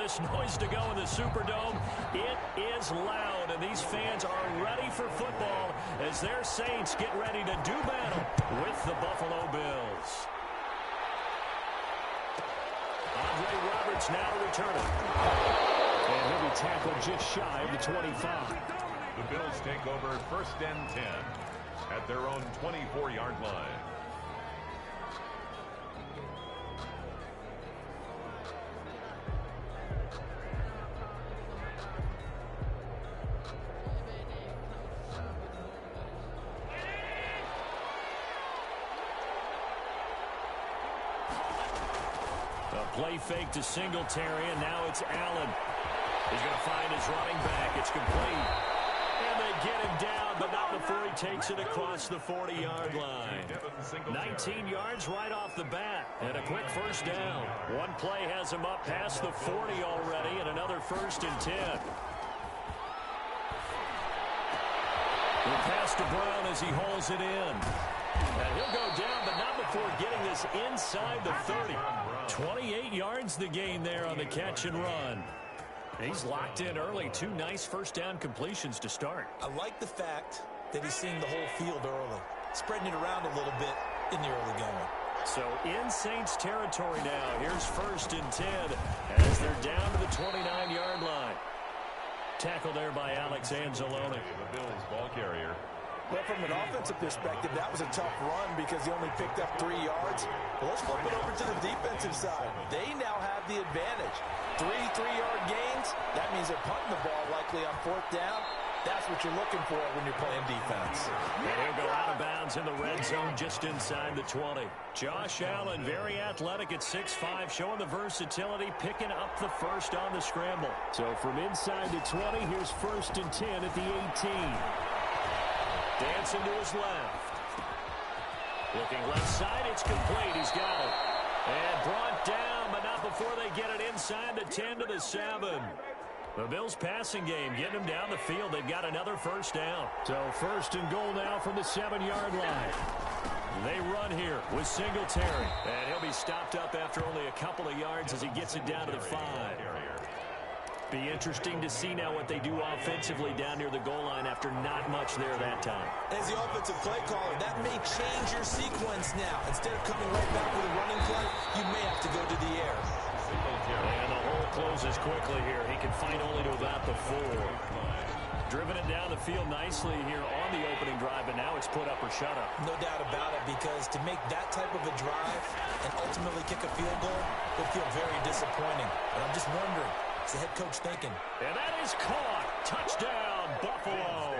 this noise to go in the Superdome. It is loud, and these fans are ready for football as their Saints get ready to do battle with the Buffalo Bills. Andre Roberts now to return it. And he'll be tackled just shy of the 25. The Bills take over 1st and 10 at their own 24-yard line. Play fake to Singletary, and now it's Allen. He's going to find his running back. It's complete. And they get him down, but not before he takes it across the 40-yard line. 19 yards right off the bat, and a quick first down. One play has him up past the 40 already, and another 1st and 10. He'll pass to Brown as he hauls it in. And he'll go down, but not before getting this inside the 30. 28 yards the gain there on the catch and run. He's locked in early. 2 nice first down completions to start. I like the fact that he's seeing the whole field early, spreading it around a little bit in the early going. So in Saints territory now. Here's 1st and 10 as they're down to the 29-yard line. Tackle there by Alex Anzalone. The Bills ball carrier. Well, from an offensive perspective, that was a tough run because he only picked up 3 yards. Well, let's flip it over to the defensive side. They now have the advantage. 3 3-yard gains. That means they're punting the ball likely on 4th down. That's what you're looking for when you're playing defense. And he'll go out of bounds in the red zone just inside the 20. Josh Allen, very athletic at 6'5", showing the versatility, picking up the first on the scramble. So from inside the 20, here's 1st and 10 at the 18. Dancing to his left. Looking left side, it's complete. He's got it. And brought down, but not before they get it inside the 10 to the 7. The Bills passing game getting them down the field. They've got another first down. So 1st and goal now from the 7-yard line. They run here with Singletary. And he'll be stopped up after only a couple of yards as he gets it down to the 5. Be interesting to see now what they do offensively down near the goal line after not much there that time. As the offensive play caller, that may change your sequence now. Instead of coming right back with a running play, you may have to go to the air. And the hole closes quickly here. He can find only to about the 4. Driven it down the field nicely here on the opening drive, and now it's put up or shut up. No doubt about it, because to make that type of a drive and ultimately kick a field goal would feel very disappointing. And I'm just wondering, what's the head coach thinking? And that is caught. Touchdown, Buffalo.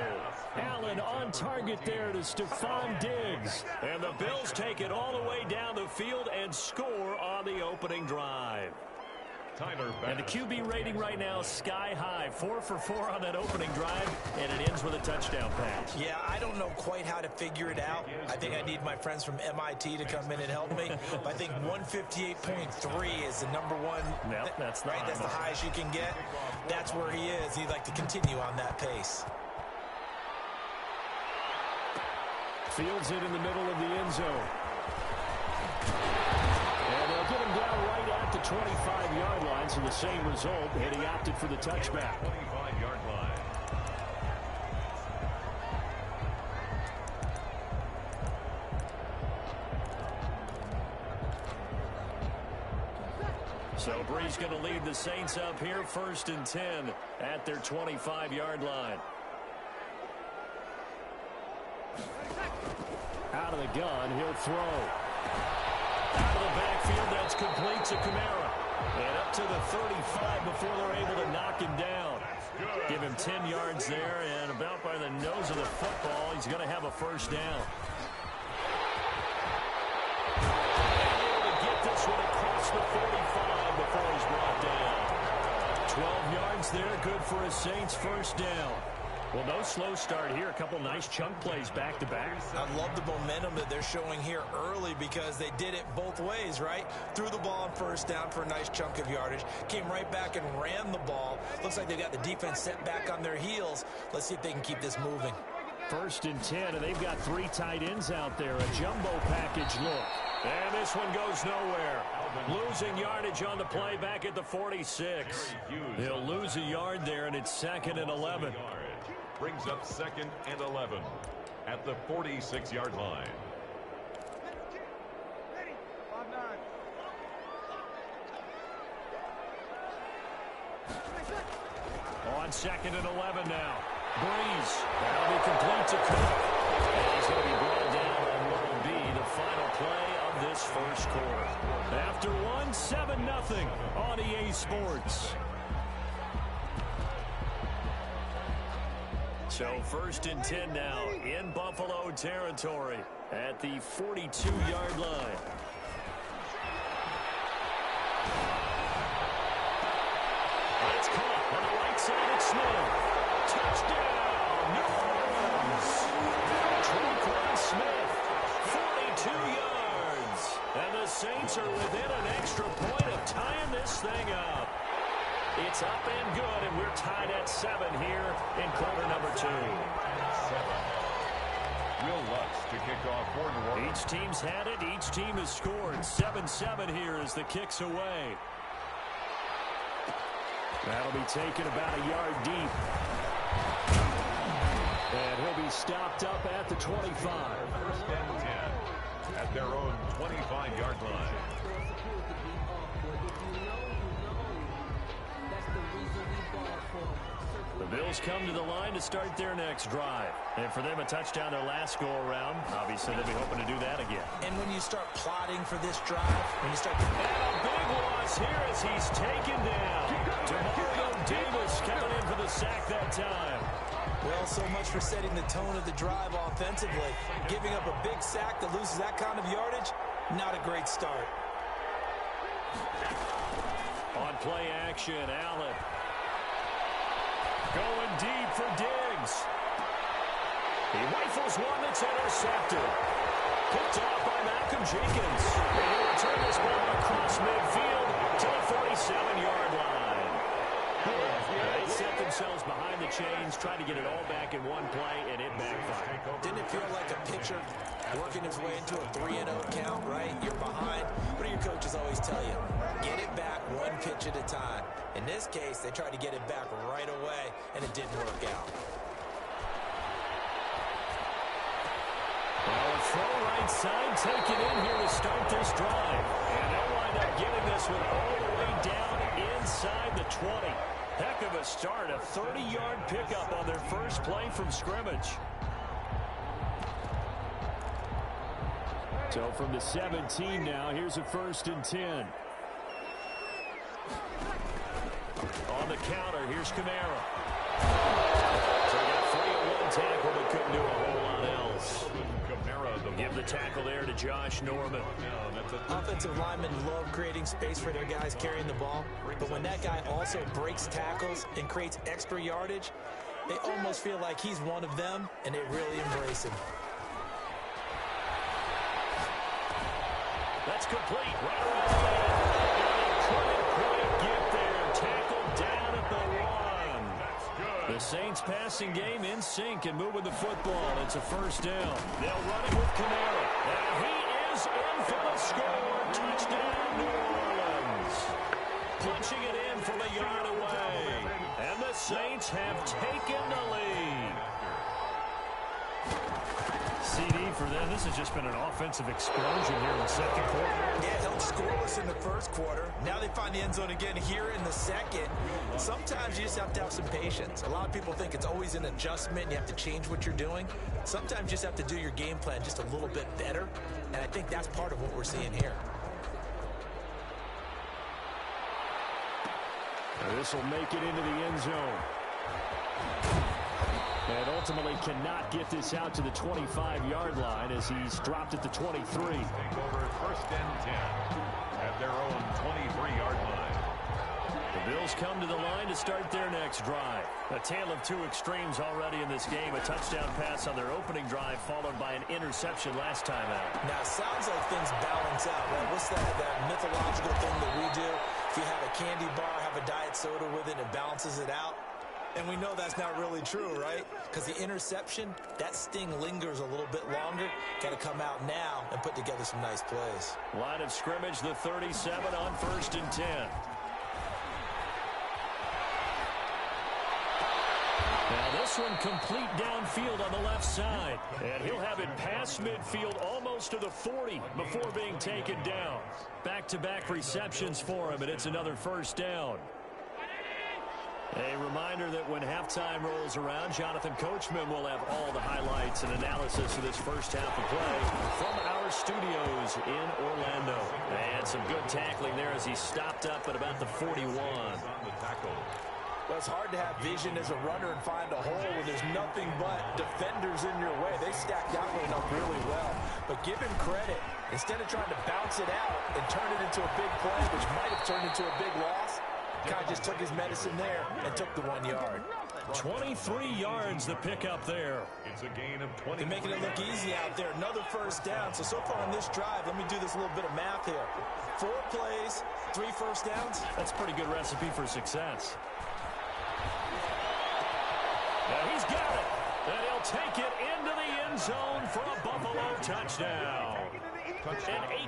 Allen on target there to Stephon Diggs. And the Bills take it all the way down the field and score on the opening drive. And the QB rating right now sky high. 4 for 4 on that opening drive, and it ends with a touchdown pass. Yeah, I don't know quite how to figure it out. I think I need my friends from MIT to come in and help me. I think 158.3 is the number one. Nope, that's right. That's the highest you can get. That's where he is. He'd like to continue on that pace. Fields it in the middle of the end zone. And they'll get him down right at the 25-yard line, so the same result, and he opted for the touchback. 25-yard line. So Brees going to lead the Saints up here, 1st and 10 at their 25-yard line. Out of the gun, he'll throw. Out of the backfield, that's complete to Kamara. And up to the 35 before they're able to knock him down. Give him 10 yards there, and about by the nose of the football, he's going to have a first down. Able to get this one across the 45 before he's brought down. 12 yards there, good for a Saints first down. Well, no slow start here. A couple nice chunk plays back-to-back. I love the momentum that they're showing here early because they did it both ways, right? Threw the ball on first down for a nice chunk of yardage. Came right back and ran the ball. Looks like they got the defense set back on their heels. Let's see if they can keep this moving. 1st and 10, and they've got 3 tight ends out there. A jumbo package look. And this one goes nowhere. Losing yardage on the play back at the 46. They'll lose a yard there, and it's 2nd and 11. Brings up 2nd and 11 at the 46-yard line. On 2nd and 11 now. Breeze. That'll be complete to Cook. And he's going to be brought down on what will be the final play of this first quarter. After 7-0 on EA Sports. So 1st and 10 now in Buffalo territory at the 42-yard line. It's caught on the right side of Smith. Touchdown, New Orleans. Tre'Quan Smith, 42 yards. And the Saints are within an extra point of tying this thing up. It's up and good, and we're tied at 7 here in quarter number 2. 7. Will Lutz to kick off for New Orleans. Each team's had it. Each team has scored. 7-7 here as the kick's away. That'll be taken about a yard deep. And he'll be stopped up at the 25. 1st and 10 at their own 25-yard line. The Bills come to the line to start their next drive. And for them, a touchdown their last go-around. Obviously, they'll be hoping to do that again. And when you start plotting for this drive, when you start to... And a big loss here as he's taken down. Demario Davis coming in for the sack that time. Well, so much for setting the tone of the drive offensively. Giving up a big sack that loses that kind of yardage, not a great start. On play action, Allen. Going deep for Diggs. He rifles one that's intercepted. Picked off by Malcolm Jenkins. And he'll return this ball across midfield to the 47-yard line. They set themselves behind the chains, trying to get it all back in one play, and it backfired. Didn't it feel like a pitcher working his way into a 3-0 count, right? You're behind. What do your coaches always tell you? Get it back one pitch at a time. In this case, they tried to get it back right away, and it didn't work out. Well, a throw right side taken in here to start this drive. And they'll wind up getting this one all the way down inside the 20. Heck of a start, a 30-yard pickup on their first play from scrimmage. So from the 17 now, here's a 1st and 10. On the counter, here's Kamara. So he got 3-1 tackle, but couldn't do a whole lot else. Give the tackle there to Josh Norman. Offensive linemen love creating space for their guys carrying the ball, but when that guy also breaks tackles and creates extra yardage, they almost feel like he's one of them, and they really embrace him. That's complete. Right away. Couldn't quite get there. Tackled down at the 1. The Saints passing game in sync and moving the football. It's a 1st down. They'll run it with Kamara. And he is in for the score. Touchdown, New Orleans. Punching it in from a yard away. And the Saints have taken the lead. CD for them. This has just been an offensive explosion here in the second quarter. Yeah, held scoreless in the first quarter. Now they find the end zone again here in the second. Sometimes you just have to have some patience. A lot of people think it's always an adjustment. You have to change what you're doing. Sometimes you just have to do your game plan just a little bit better. And I think that's part of what we're seeing here. Now this will make it into the end zone. And ultimately cannot get this out to the 25-yard line as he's dropped at the 23. Take over 1st and 10 at their own 23-yard line. The Bills come to the line to start their next drive. A tale of two extremes already in this game. A touchdown pass on their opening drive followed by an interception last time out. Now, it sounds like things balance out, right? What's that mythological thing that we do? If you have a candy bar, have a diet soda with it, it balances it out. And we know that's not really true, right? Because the interception, that sting lingers a little bit longer. Got to come out now and put together some nice plays. Line of scrimmage, the 37 on 1st and 10. Now this one complete downfield on the left side. And he'll have it past midfield almost to the 40 before being taken down. Back-to-back receptions for him, and it's another 1st down. A reminder that when halftime rolls around, Jonathan Coachman will have all the highlights and analysis of this first half of play from our studios in Orlando. And some good tackling there as he stopped up at about the 41. Well, it's hard to have vision as a runner and find a hole when there's nothing but defenders in your way. They stacked that one up really well. But give him credit. Instead of trying to bounce it out and turn it into a big play, which might have turned into a big loss, guy just took his medicine there and took the 1 yard. 23 yards the pickup there. It's a gain of 20. They're making it look easy out there. Another 1st down. So far on this drive, let me do this little bit of math here. 4 plays, 3 1st downs. That's a pretty good recipe for success. And he's got it. And he'll take it into the end zone for a Buffalo touchdown. An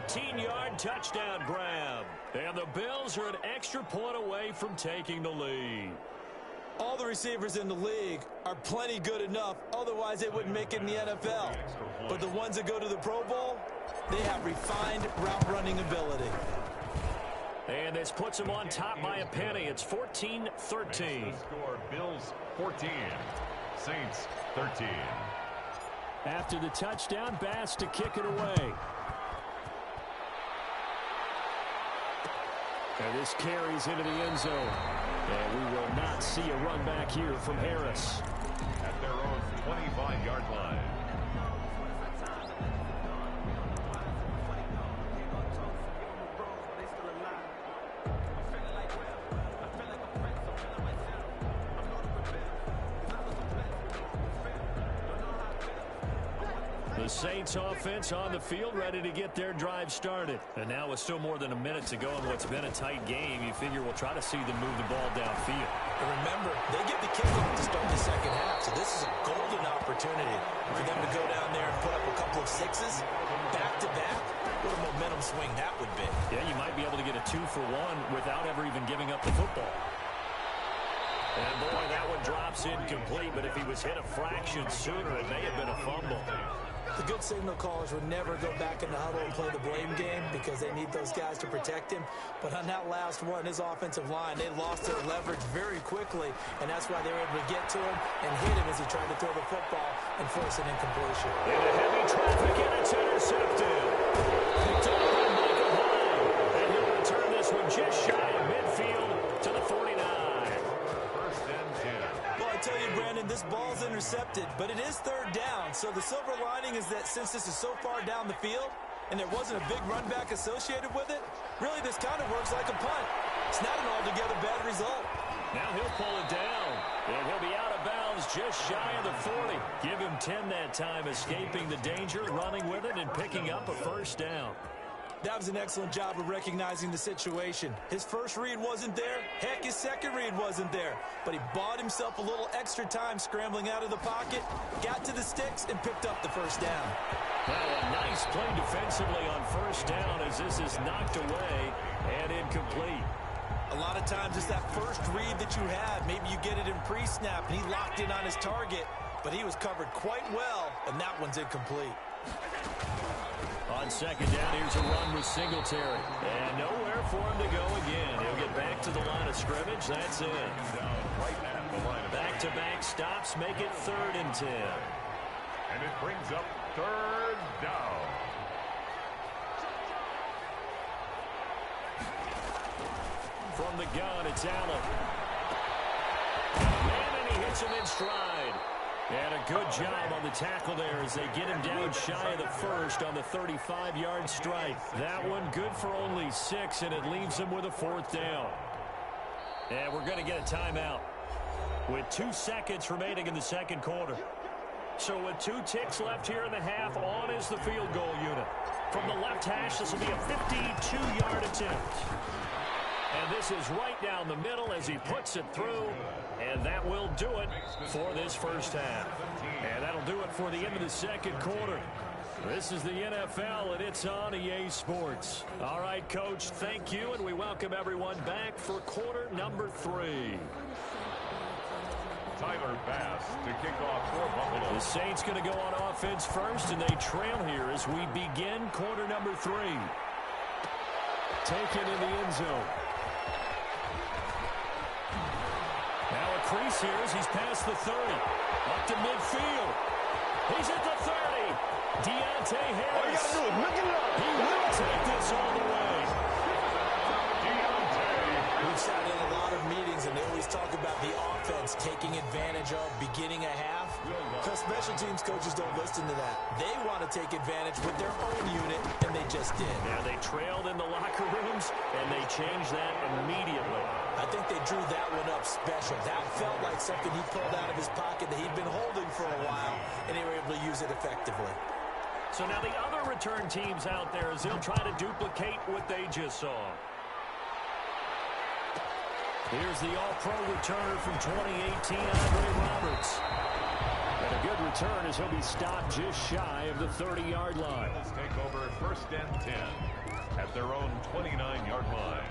18-yard touchdown grab. And the Bills are an extra point away from taking the lead. All the receivers in the league are plenty good enough. Otherwise, they wouldn't make it in the NFL. But the ones that go to the Pro Bowl, they have refined route-running ability. And this puts them on top by a penny. It's 14-13. Score, Bills 14, Saints 13. After the touchdown, Bass to kick it away. And this carries into the end zone. And we will not see a run back here from Harris. At their own 25-yard line. The Saints offense on the field, ready to get their drive started. And now with still more than a minute to go in what's been a tight game, you figure we'll try to see them move the ball downfield. And remember, they get the kickoff to start the second half, so this is a golden opportunity for them to go down there and put up a couple of sixes back-to-back. What a momentum swing that would be. Yeah, you might be able to get a 2-for-1 without ever even giving up the football. And boy, that one drops incomplete, but if he was hit a fraction sooner, it may have been a fumble. The good signal callers would never go back in the huddle and play the blame game because they need those guys to protect him. But on that last one, his offensive line, they lost their leverage very quickly, and that's why they were able to get to him and hit him as he tried to throw the football and force an incompletion. Into heavy traffic, and it's intercepted. Picked up by Michael Hyde, and he'll return this one just shy of midfield to the 49. First and 10. Well, I tell you, Brandon, this ball's intercepted, but it is 3rd down. So the silver lining is that since this is so far down the field and there wasn't a big run back associated with it, really this kind of works like a punt. It's not an altogether bad result. Now he'll pull it down, and he'll be out of bounds just shy of the 40. Give him 10 that time, escaping the danger, running with it, and picking up a 1st down. That was an excellent job of recognizing the situation. His first read wasn't there. Heck, his second read wasn't there. But he bought himself a little extra time scrambling out of the pocket, got to the sticks, and picked up the 1st down. Well, a nice play defensively on 1st down as this is knocked away and incomplete. A lot of times it's that first read that you have. Maybe you get it in pre-snap, and he locked in on his target, but he was covered quite well, and that one's incomplete. On 2nd down, here's a run with Singletary. And nowhere for him to go again. He'll get back to the line of scrimmage. That's it. Back-to-back stops make it 3rd and 10. And it brings up 3rd down. From the gun, it's Allen. Man, and he hits him in stride. And a good job on the tackle there as they get him down shy of the 1st on the 35-yard strike. That one good for only 6, and it leaves him with a 4th down. And we're going to get a timeout with 2 seconds remaining in the 2nd quarter. So with 2 ticks left here in the half, on is the field goal unit. From the left hash, this will be a 52-yard attempt. And this is right down the middle as he puts it through. And that will do it for this first half. And that'll do it for the end of the second quarter. This is the NFL, and it's on EA Sports. All right, Coach, thank you, and we welcome everyone back for quarter number 3. Tyler Bass to kick off for Buffalo. The Saints going to go on offense first, and they trail here as we begin quarter number 3. Taken in the end zone. Now a crease here as he's past the 30. Up to midfield. He's at the 30. Deontay Harris. All you got to do is look it up. He will take this all the way. We've sat in a lot of meetings, and they always talk about the offense taking advantage of beginning a half. Because special teams coaches don't listen to that. They want to take advantage with their own unit, and they just did. Yeah, they trailed in the locker rooms, and they changed that immediately. I think they drew that one up special. That felt like something he pulled out of his pocket that he'd been holding for a while, and they were able to use it effectively. So now the other return teams out there as they'll try to duplicate what they just saw. Here's the all-pro returner from 2018, Andre Roberts. And a good return as he'll be stopped just shy of the 30-yard line. Let's take over first and 10 at their own 29-yard line.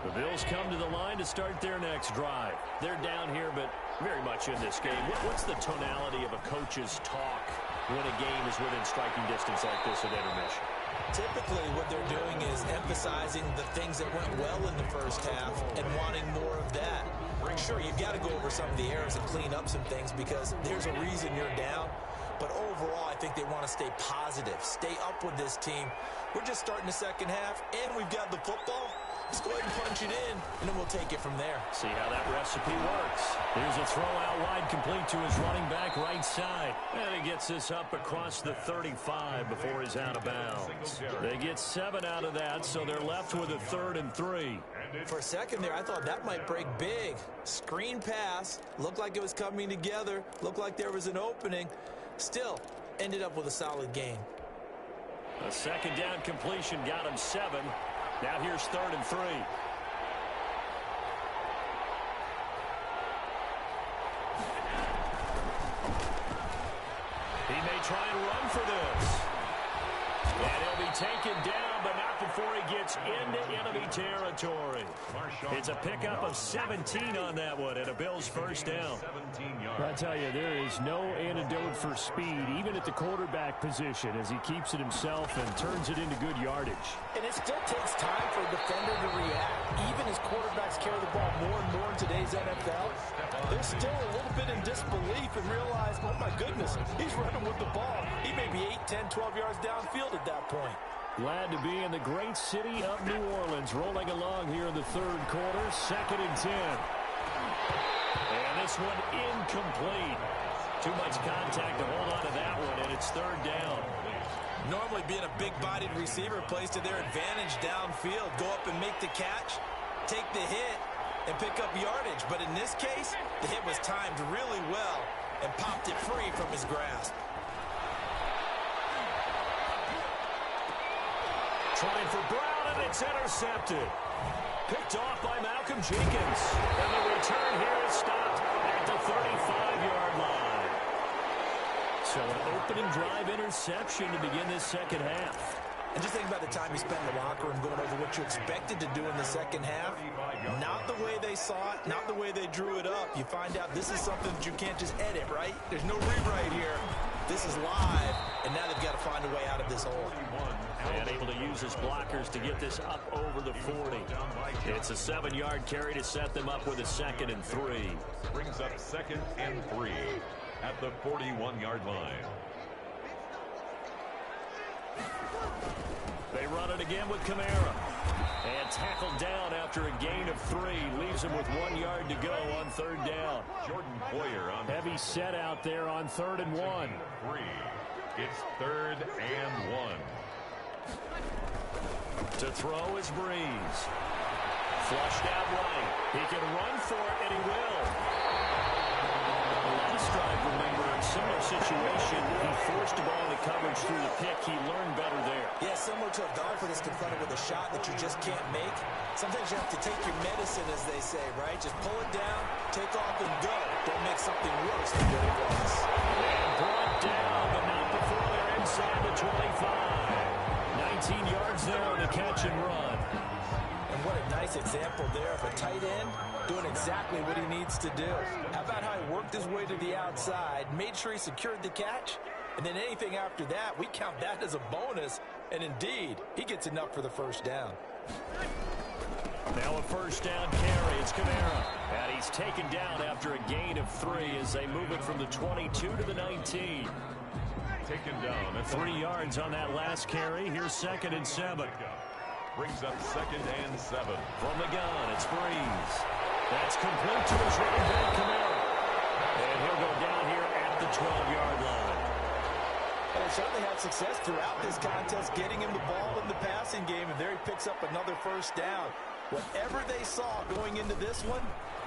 The Bills come to the line to start their next drive. They're down here, but very much in this game. What's the tonality of a coach's talk when a game is within striking distance like this at intermission? Typically, what they're doing is emphasizing the things that went well in the first half and wanting more of that. Sure, you've got to go over some of the errors and clean up some things because there's a reason you're down. But overall, I think they want to stay positive, stay up with this team. We're just starting the second half, and we've got the football. Let's go ahead and punch it in, and then we'll take it from there. See how that recipe works. Here's a throw out wide, complete to his running back right side. And he gets this up across the 35 before he's out of bounds. They get 7 out of that, so they're left with a 3rd and 3. For a second there, I thought that might break big. Screen pass, looked like it was coming together, looked like there was an opening. Still, ended up with a solid game. A second down completion got him 7. Now here's 3rd and 3. He may try and run for this. And he'll be taken down, but not before he gets into enemy territory. It's a pickup of 17 on that one, and a Bills first down. I tell you, there is no antidote for speed, even at the quarterback position, as he keeps it himself and turns it into good yardage. And it still takes time for a defender to react. Even as quarterbacks carry the ball more and more in today's NFL, they're still a little bit in disbelief and realize, oh my goodness, he's running with the ball. He may be 8, 10, 12 yards downfield at that point. Glad to be in the great city of New Orleans, rolling along here in the third quarter, 2nd and 10. And this one incomplete. Too much contact to hold on to that one, and it's 3rd down. Normally being a big-bodied receiver plays to their advantage downfield. Go up and make the catch, take the hit, and pick up yardage. But in this case, the hit was timed really well and popped it free from his grasp. Trying for Brown, and it's intercepted. Picked off by Malcolm Jenkins. And the return here is stopped at the 35-yard line. So an opening drive interception to begin this second half. And just think about the time you spent in the locker room going over what you expected to do in the second half. Not the way they saw it, not the way they drew it up. You find out this is something that you can't just edit, right? There's no rewrite here. This is live, and now they've got to find a way out of this hole. And able to use his blockers to get this up over the 40. It's a 7-yard carry to set them up with a 2nd and 3. Brings up 2nd and 3 at the 41-yard line. They run it again with Kamara. And tackled down after a gain of 3. Leaves him with 1 yard to go on 3rd down. Jordan Poyer on Heavy set out there on 3rd and 1. 3. It's 3rd and 1. To throw is Breeze. Flushed out right. He can run for it, and he will. The last drive, remember, similar situation. He forced the ball into coverage through the pick. He learned better there. Yeah, similar to a golfer that's confronted with a shot that you just can't make. Sometimes you have to take your medicine, as they say, right? Just pull it down, take off, and go. Don't make something worse than what it was. And brought down, but not before they're inside the 25. 19 yards there on the catch and run. And what a nice example there of a tight end doing exactly what he needs to do. How about how he worked his way to the outside, made sure he secured the catch, and then anything after that, we count that as a bonus. And indeed, he gets enough for the first down. Now a first down carry. It's Kamara. And he's taken down after a gain of 3 as they move it from the 22 to the 19. Taken down. That's 3 yards on that last carry. Here's 2nd and 7. Brings up 2nd and 7. From the gun, it's Breeze. That's complete to his running back, Kamara. And he'll go down here at the 12-yard line. And they certainly had success throughout this contest, getting him the ball in the passing game, and there he picks up another first down. Whatever they saw going into this one,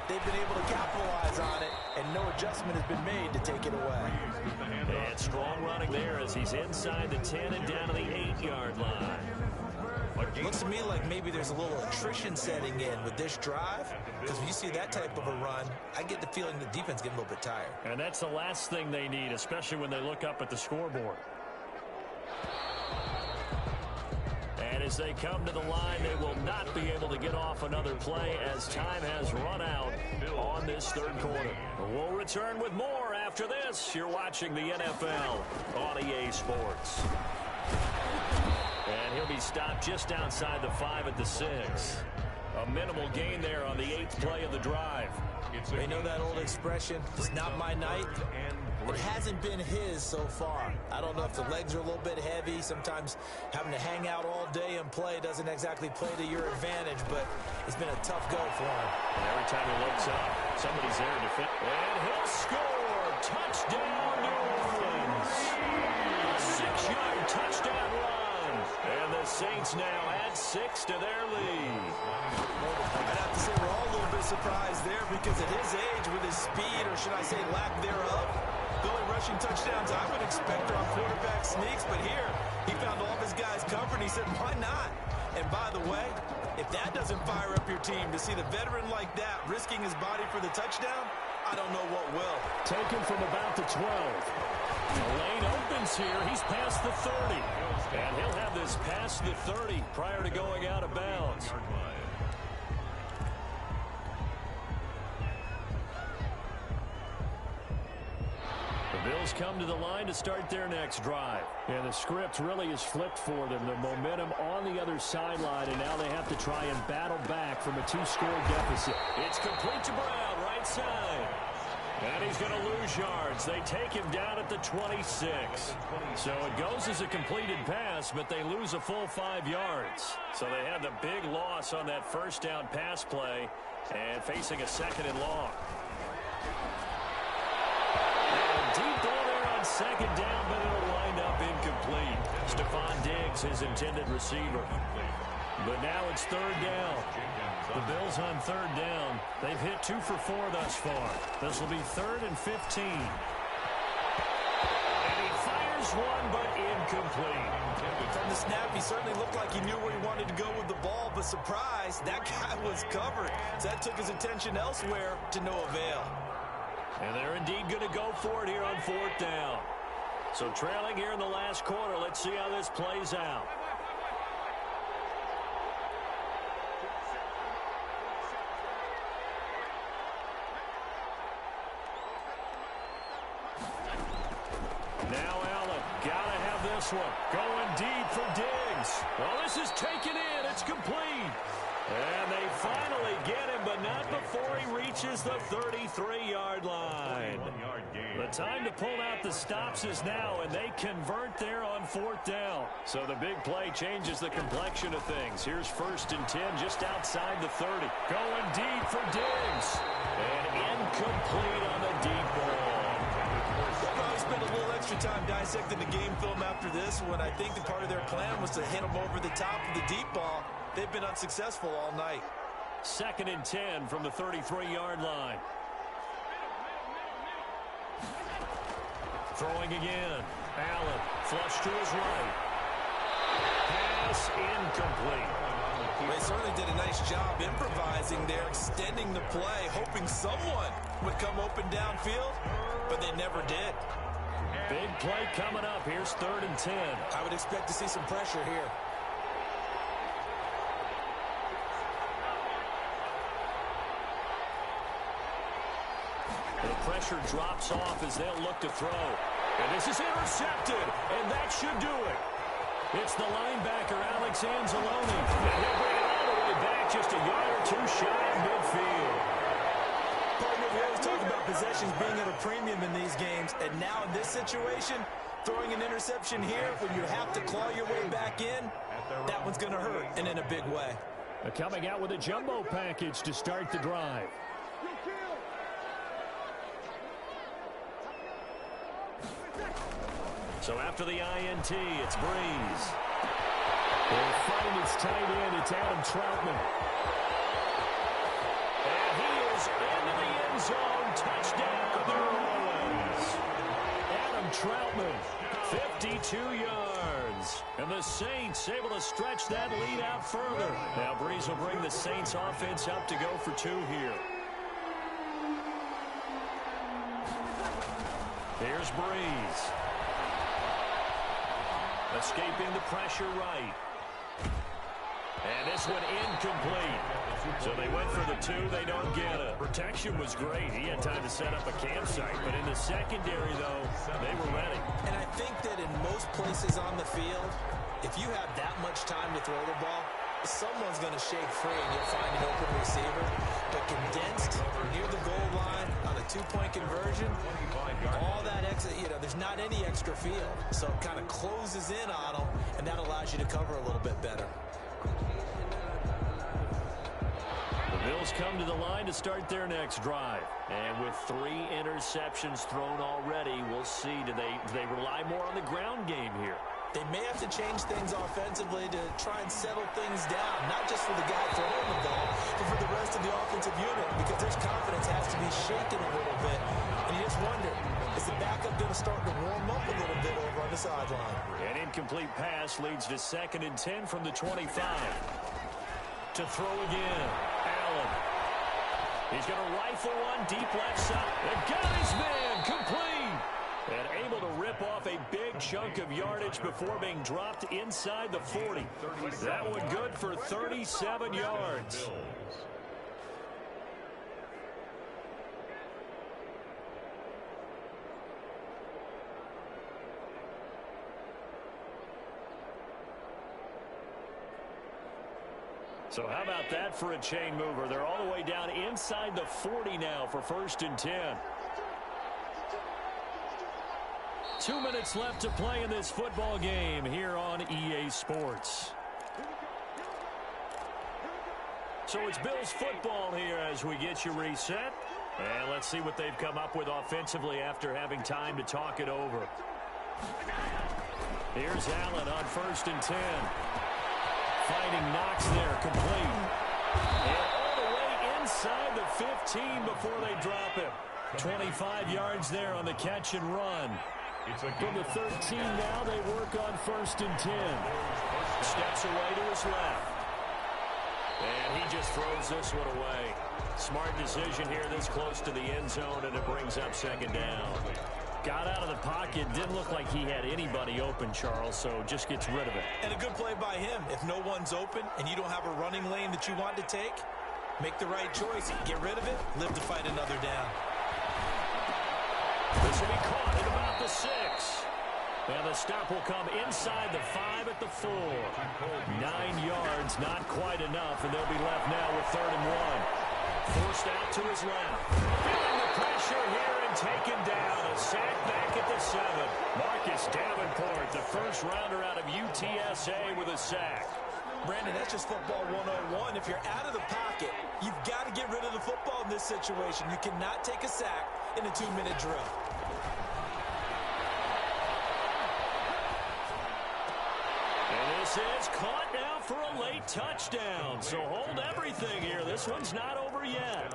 they've been able to capitalize on it, and no adjustment has been made to take it away. And strong running there as he's inside the 10 and down to the 8-yard line. Looks to me like maybe there's a little attrition setting in with this drive, because when you see that type of a run, I get the feeling the defense getting a little bit tired. And that's the last thing they need, especially when they look up at the scoreboard. And as they come to the line, they will not be able to get off another play as time has run out on this third quarter. We'll return with more after this. You're watching the NFL on EA Sports. And he'll be stopped just outside the 5 at the 6. A minimal gain there on the 8th play of the drive. They know that old expression, it's not my night. It hasn't been his so far. I don't know if the legs are a little bit heavy. Sometimes having to hang out all day and play doesn't exactly play to your advantage, but it's been a tough go for him. And every time he looks up, somebody's there to defend. And he'll score. Touchdown, New Orleans. A 6-yard touchdown run. And the Saints now add 6 to their lead. I'd have to say we're all a little bit surprised there because at his age, with his speed, or should I say lack thereof, the only rushing touchdowns I would expect are on quarterback sneaks. But here, he found all of his guys covered. He said, why not? And by the way, if that doesn't fire up your team to see the veteran like that risking his body for the touchdown, I don't know what will. Taken from about the 12. The lane opens here. He's past the 30. And he'll have this past the 30 prior to going out of bounds. The Bills come to the line to start their next drive. And the script really is flipped for them. The momentum on the other sideline, and now they have to try and battle back from a 2-score deficit. It's complete to Brown, right side. And he's going to lose yards. They take him down at the 26. So it goes as a completed pass, but they lose a full 5 yards. So they had the big loss on that first down pass play and facing a 2nd and long. Deep ball there on 2nd down, but it'll wind up incomplete. Stephon Diggs, his intended receiver. But now it's 3rd down. The Bills on 3rd down. They've hit 2 for 4 thus far. This will be 3rd and 15. And he fires one, but incomplete. From the snap, he certainly looked like he knew where he wanted to go with the ball, but surprise, that guy was covered. So that took his attention elsewhere to no avail. And they're indeed going to go for it here on 4th down. So trailing here in the last quarter, let's see how this plays out. Now Allen, gotta have this one. Going deep for Diggs. Well, this is taken in. It's complete. And they finally get him, but not before he reaches the 33-yard line. The time to pull out the stops is now, and they convert there on 4th down. So the big play changes the complexion of things. Here's 1st and 10 just outside the 30. Going deep for Diggs. And incomplete on the deep ball. They'll probably spend a little extra time dissecting the game film after this one. I think the part of their plan was to hit them over the top of the deep ball. They've been unsuccessful all night. 2nd and 10 from the 33-yard line. Throwing again. Allen, flush to his right. Pass incomplete. They certainly did a nice job improvising there, extending the play, hoping someone would come open downfield, but they never did. Big play coming up. Here's 3rd and 10. I would expect to see some pressure here. The pressure drops off as they'll look to throw. And this is intercepted, and that should do it. It's the linebacker, Alex Anzalone. And he'll bring it all the way back just a yard or two shy of midfield. Partner, we always talk about possessions being at a premium in these games, and now in this situation, throwing an interception here when you have to claw your way back in, that one's going to hurt, and in a big way. Coming out with a jumbo package to start the drive. So after the INT, it's Breeze. They'll find its tight end. It's Adam Troutman. And he is into the end zone. Touchdown, New Orleans. Adam Troutman, 52 yards. And the Saints able to stretch that lead out further. Now Breeze will bring the Saints offense up to go for 2 here. Here's Breeze. Escaping the pressure right. And this one incomplete. So they went for the 2. They don't get it. Protection was great. He had time to set up a campsite. But in the secondary, though, they were ready. And I think that in most places on the field, if you have that much time to throw the ball, someone's going to shake free and you'll find an open receiver. But condensed near the goal line on a 2-point conversion, all that extra, there's not any extra field. So it kind of closes in on them, and that allows you to cover a little bit better. The Bills come to the line to start their next drive. And with 3 interceptions thrown already, we'll see. Do they rely more on the ground game here? They may have to change things offensively to try and settle things down, not just for the guy throwing the ball, but for the rest of the offensive unit, because their confidence has to be shaken a little bit. And you just wonder, is the backup going to start to warm up a little bit over on the sideline? An incomplete pass leads to 2nd and 10 from the 25. To throw again, Allen. He's going to rifle one deep left side. And got his man, complete. And able to rip off a big chunk of yardage before being dropped inside the 40. That one good for 37 yards. So how about that for a chain mover? They're all the way down inside the 40 now for 1st and 10. 2 minutes left to play in this football game here on EA Sports. So it's Bills football here as we get you reset. And let's see what they've come up with offensively after having time to talk it over. Here's Allen on 1st and 10. Fighting Knox there, complete. And all the way inside the 15 before they drop him. 25 yards there on the catch and run. From the 13 now, they work on 1st and 10. Steps away to his left. And he just throws this one away. Smart decision here this close to the end zone, and it brings up 2nd down. Got out of the pocket. Didn't look like he had anybody open, Charles, so just gets rid of it. And a good play by him. If no one's open and you don't have a running lane that you want to take, make the right choice. Get rid of it, live to fight another down. This will be caught at about the 6. And the stop will come inside the 5 at the 4. 9 yards, not quite enough, and they'll be left now with 3rd and 1. Forced out to his left. Feeling the pressure here and taken down. A sack back at the 7. Marcus Davenport, the first rounder out of UTSA with a sack. Brandon, that's just football 101. If you're out of the pocket, you've got to get rid of the football in this situation. You cannot take a sack in a 2-minute drill. And this is caught now for a late touchdown. So hold everything here. This one's not over yet.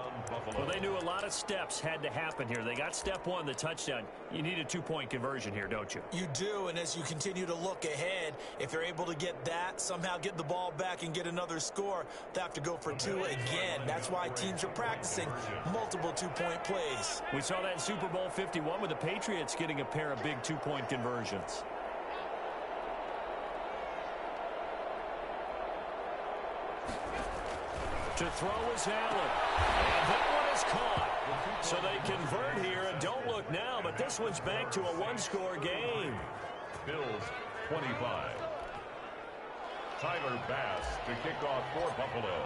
Well, they knew a lot of steps had to happen here. They got step one, the touchdown. You need a two-point conversion here, don't you? You do, and as you continue to look ahead, if they're able to get that, somehow get the ball back and get another score, they have to go for two again. That's why teams are practicing multiple two-point plays. We saw that in Super Bowl 51 with the Patriots getting a pair of big two-point conversions. To throw is Allen. And that one is caught. So they convert here and don't look now, but this one's back to a one-score game. Bills 25. Tyler Bass to kick off for Buffalo.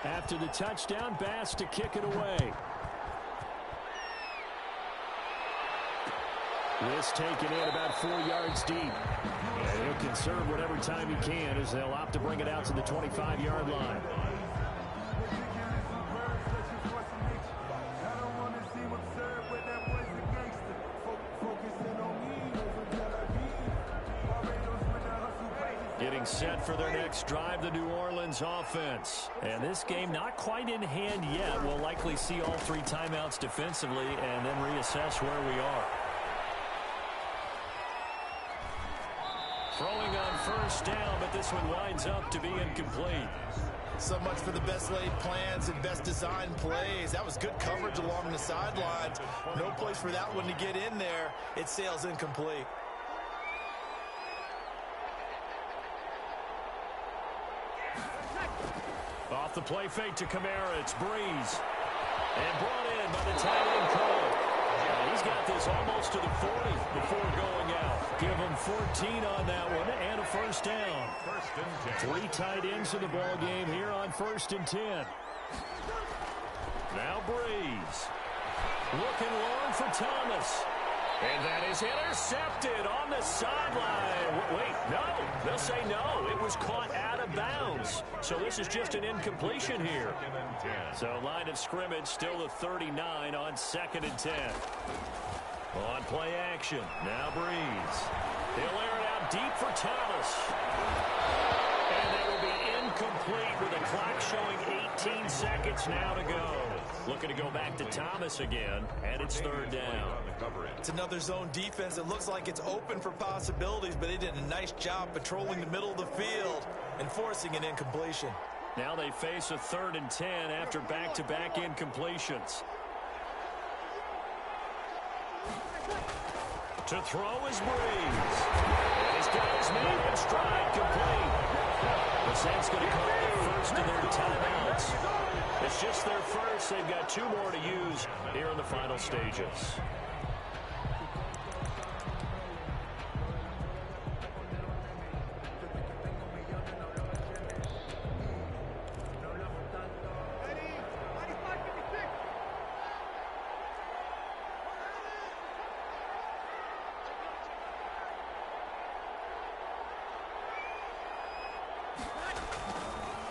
After the touchdown, Bass to kick it away. This taken in about 4 yards deep. And he'll conserve whatever time he can as they'll opt to bring it out to the 25-yard line. Getting set for their next drive, the New Orleans offense. And this game not quite in hand yet. We'll likely see all three timeouts defensively and then reassess where we are. Throwing on first down, but this one winds up to be incomplete. So much for the best laid plans and best designed plays. That was good coverage along the sidelines. No place for that one to get in there. It sails incomplete. Off the play fake to Kamara, it's Breeze. And brought in by the tight end Cole. He's got this almost to the 40 before going out. Give him 14 on that one and a first down. First and 10. Three tight ends in the ball game here on 1st and 10. Now Breeze. Looking long for Thomas. And that is intercepted on the sideline. Wait, no. They'll say no. It was caught out of bounds. So this is just an incompletion here. So line of scrimmage still the 39 on 2nd and 10. On play action. Now Breeze. He'll air it out deep for Thomas. And that will be incomplete with the clock showing 18 seconds now to go. Looking to go back to Thomas again, and it's 3rd down. It's another zone defense. It looks like it's open for possibilities, but they did a nice job patrolling the middle of the field and forcing an incompletion. Now they face a 3rd and 10 after back-to-back incompletions. To throw is Breeze. He's got his man in stride, complete. The Saints going to call it first of their timeouts. It's just their first. They've got 2 more to use here in the final stages.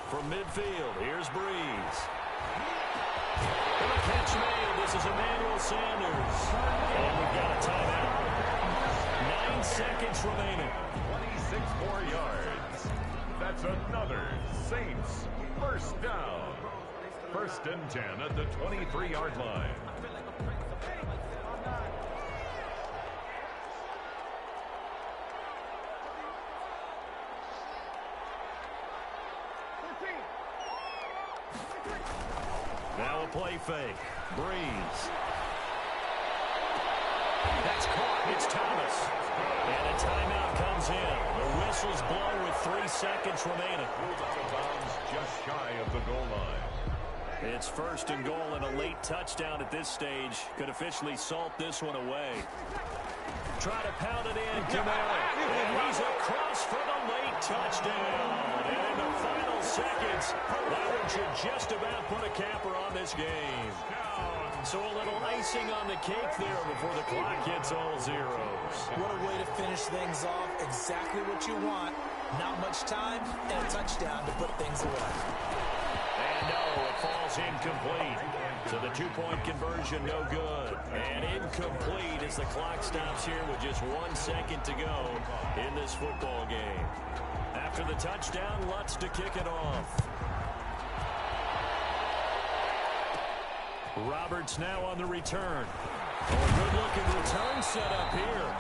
From midfield, here's Breeze. And the catch made. This is Emmanuel Sanders. And we've got a timeout. 9 seconds remaining. 26 more yards. That's another Saints first down. 1st and 10 at the 23-yard line. Now a play fake. Breeze. That's caught. It's Thomas. And a timeout comes in. The whistle's blown with 3 seconds remaining. Just shy of the goal line. It's 1st and goal, and a late touchdown at this stage could officially salt this one away. Try to pound it in, Kamara. And he's across for the late touchdown. And in the final seconds, that one should just about put a capper on this game. So a little icing on the cake there before the clock hits all zeros. What a way to finish things off. Exactly what you want. Not much time and a touchdown to put things away. And no, it falls incomplete. So the 2-point conversion no good. And incomplete as the clock stops here with just 1 second to go in this football game. After the touchdown, Lutz to kick it off. Roberts now on the return. Oh, good-looking return set up here.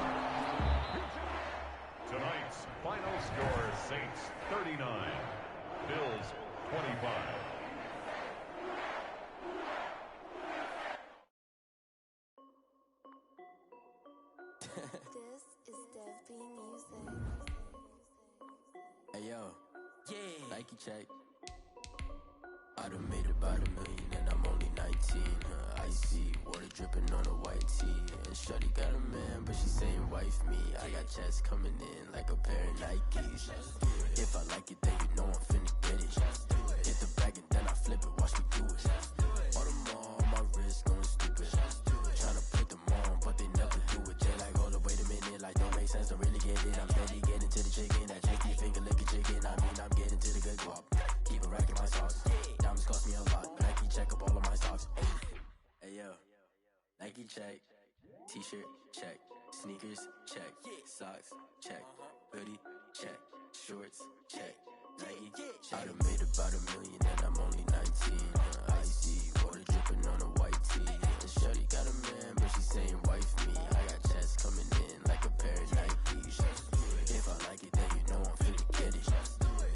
Tonight's final score, Saints 39, Bills 25. This is Dev B Music. Hey yo, yeah, Nike check. I done made about $1 million and I'm only 19. Icy water dripping on a white tee. And shorty got a man, but she saying wife me. I got checks coming in like a pair of Nikes. If I like it, then you know I'm finna get it. Get the bag and then I flip it, watch me do it. All on my wrist going stupid. Tryna put them on, but they never do it. They like, hold up, wait a minute, like don't make sense, don't really get it. I'm steady getting to the chicken, that cheeky finger licking chicken. I mean, I'm getting to the good guap. Keep a rack in my socks. Diamonds cost me a lot, but Nike check up all of my stocks. Hey yo, Nike check. T-shirt check. Sneakers check. Socks check. Hoodie check. Shorts check. Nike check. I done made about $1 million and I'm only 19. Icy water dripping on a white tee. And shorty got a man, but she saying wife me. I got checks coming in like a pair of Nikes. If I like it, then you know I'm finna get it.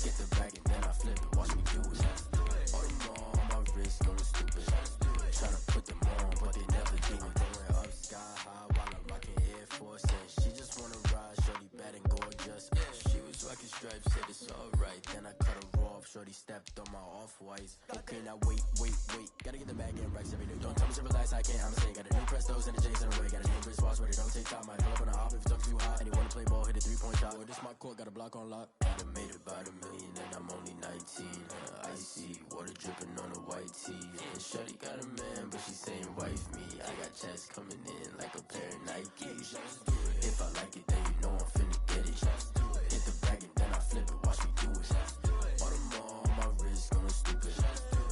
Get the bag and then I flip it, watch me do it. All on my wrist going stupid. Tryna put them on, but they never do it. Going up sky high while I'm rocking Air Force. And she just wanna ride, shorty bad and gorgeous. She was rocking stripes, said it's alright. Then I cut her off, shorty stepped on my off-whites. Okay, now wait. Gotta get the bag and racks every day. Don't tell me to relax, I can't, I'm saying. Got a new Prestos and a Jason away. Got a new wristwatch where they don't take time. Might pull up on a hop if it's too hot. And he wanna play ball, hit a 3-point shot. Or this my court, got a block on lock. I done made about $1 million and I'm only 19. Icy water dripping on a white tee. And shorty got a man, but she saying wife me. I got checks coming in like a pair of Nikes. If I like it, then you know I'm finna get it. Hit the bag and then I flip it, watch me do it. All on my wrist going stupid.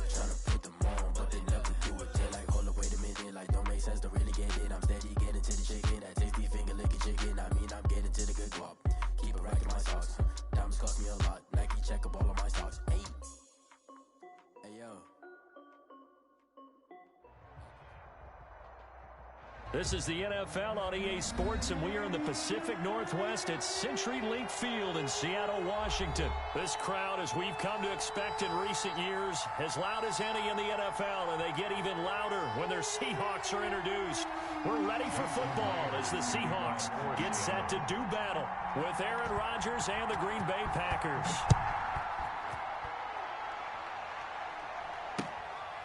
Tryna put them on, but they never do it. They like, hold up, wait a minute, like don't make sense, don't really get it. I'm steady getting to the chicken, that tasty finger licking chicken. I mean, I'm getting to the good guap. Keep a rack in my socks. Diamonds cost me a lot. Nike check up all of my stocks. Hey yo. This is the NFL on EA Sports, and we are in the Pacific Northwest at CenturyLink Field in Seattle, Washington. This crowd, as we've come to expect in recent years, as loud as any in the NFL, and they get even louder when their Seahawks are introduced. We're ready for football as the Seahawks get set to do battle with Aaron Rodgers and the Green Bay Packers.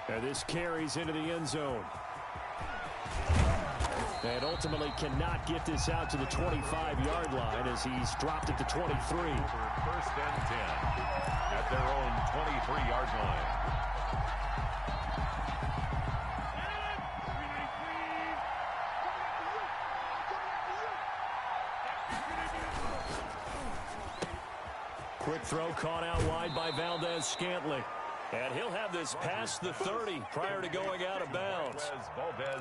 And this carries into the end zone. And ultimately cannot get this out to the 25-yard line as he's dropped it to 23. First and 10 at their own 23-yard line. Quick throw caught out wide by Valdez-Scantling. And he'll have this past the 30 prior to going out of bounds.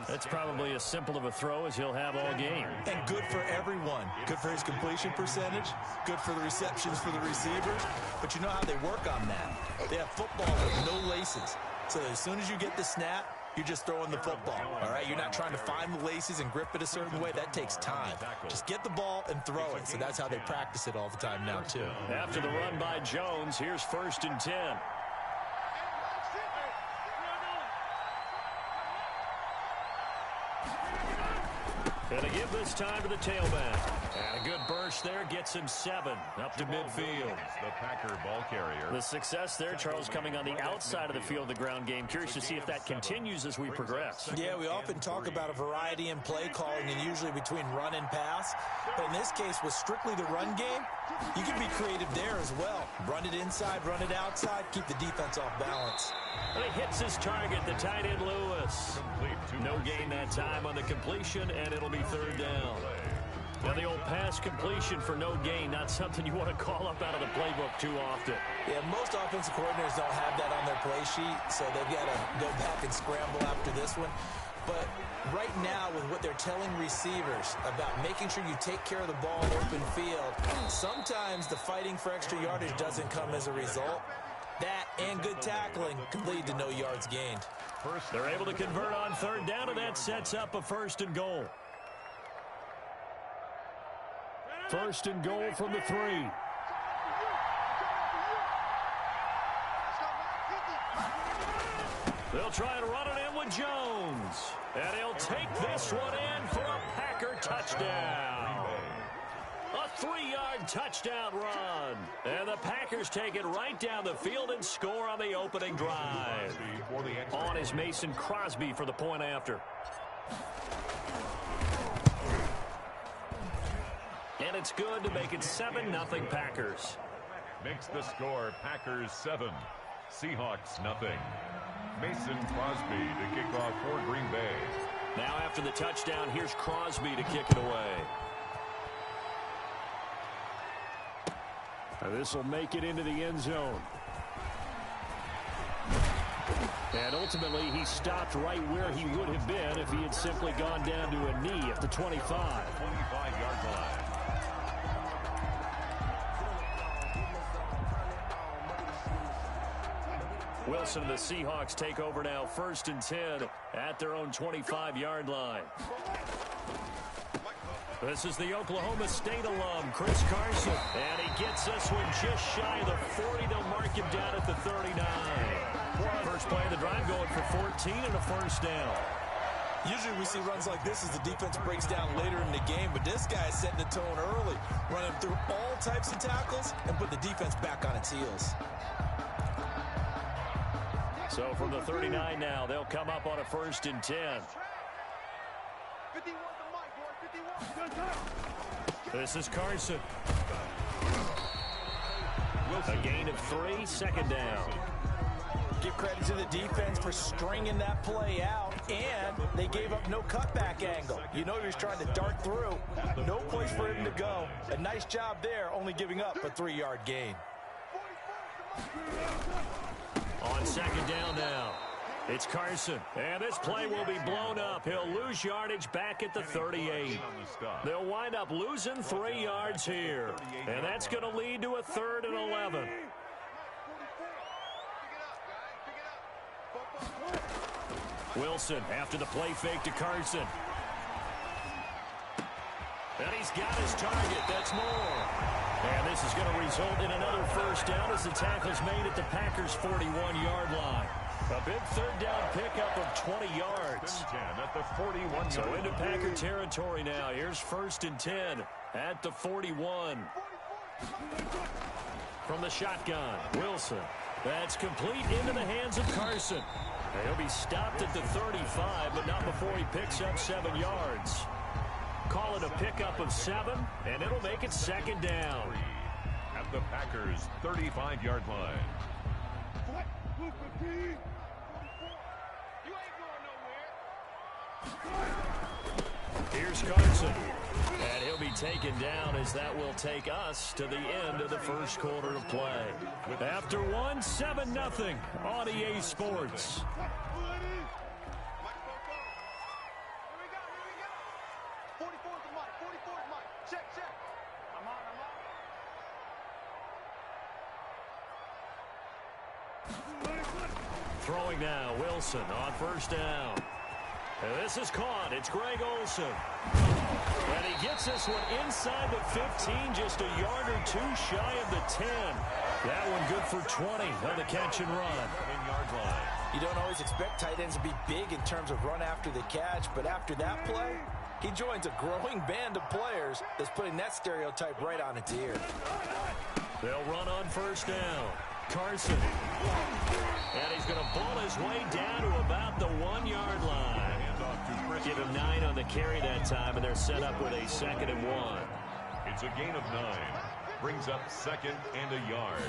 That's probably as simple of a throw as he'll have all game. And good for everyone. Good for his completion percentage. Good for the receptions for the receivers. But you know how they work on that. They have football with no laces. So as soon as you get the snap, you're just throwing the football. All right? You're not trying to find the laces and grip it a certain way. That takes time. Just get the ball and throw it. So that's how they practice it all the time now, too. After the run by Jones, here's 1st and 10. And to give this time to the tailback. And a good burst there gets him 7 up to midfield. The Packer ball carrier. The success there, Charles, coming on the outside of the field, the ground game. Curious to see if that continues as we progress. Yeah, we often talk about a variety in play calling and usually between run and pass. But in this case, with strictly the run game, you can be creative there as well. Run it inside, run it outside, keep the defense off balance. And he hits his target, the tight end Lewis. No gain that time on the completion, and it'll be 3rd down. Now the old pass completion for no gain, not something you want to call up out of the playbook too often. Yeah, most offensive coordinators don't have that on their play sheet, so they've got to go back and scramble after this one. But right now, with what they're telling receivers about making sure you take care of the ball in open field, sometimes the fighting for extra yardage doesn't come as a result. That and good tackling can lead to no yards gained. They're able to convert on third down, and that sets up a 1st and goal. 1st and goal from the 3. They'll try and run it in with Jones. And he'll take this one in for a Packer touchdown. A 3-yard touchdown run. And the Packers take it right down the field and score on the opening drive. On is Mason Crosby for the point after. And it's good to make it 7-0 Packers. Makes the score Packers 7, Seahawks nothing. Mason Crosby to kick off for Green Bay. Now after the touchdown, here's Crosby to kick it away. This will make it into the end zone. And ultimately, he stopped right where he would have been if he had simply gone down to a knee at the 25. 25-yard line. Wilson and the Seahawks take over now, 1st and 10 at their own 25-yard line. This is the Oklahoma State alum, Chris Carson. And he gets this one just shy of the 40. They'll mark him down at the 39. First play of the drive going for 14 and a 1st down. Usually we see runs like this as the defense breaks down later in the game, but this guy is setting the tone early, running through all types of tackles and put the defense back on its heels. So from the 39 now, they'll come up on a 1st and 10. This is Carson. A gain of 3, 2nd down. Give credit to the defense for stringing that play out, and they gave up no cutback angle. You know he was trying to dart through. No place for him to go. A nice job there, only giving up a 3-yard gain. On 2nd down now, it's Carson. And this play will be blown up. He'll lose yardage back at the 38. They'll wind up losing 3 yards here. And that's going to lead to a 3rd and 11. Wilson after the play fake to Carson. And he's got his target. That's Moore. And this is going to result in another 1st down as the tackle's made at the Packers' 41-yard line. A big 3rd down pickup of 20 yards. At the 41. So into Packer territory now. Here's 1st and 10 at the 41. From the shotgun, Wilson. That's complete into the hands of Carson. He'll be stopped at the 35, but not before he picks up 7 yards. Call it a pickup of 7, and it'll make it 2nd down. At the Packers' 35-yard line. Here's Carson. And he'll be taken down as that will take us to the end of the 1st quarter of play. After 1, 7-0 on EA Sports. Throwing now, Wilson on 1st down. And this is caught. It's Greg Olsen. And he gets this one inside the 15, just a yard or 2 shy of the 10. That one good for 20 on the catch and run. 10-yard line. You don't always expect tight ends to be big in terms of run after the catch, but after that play, he joins a growing band of players that's putting that stereotype right on its ear. They'll run on 1st down. Carson. And he's going to ball his way down to about the 1-yard line. Give him 9 on the carry that time, and they're set up with a 2nd and 1. It's a gain of 9. Brings up 2nd and a yard.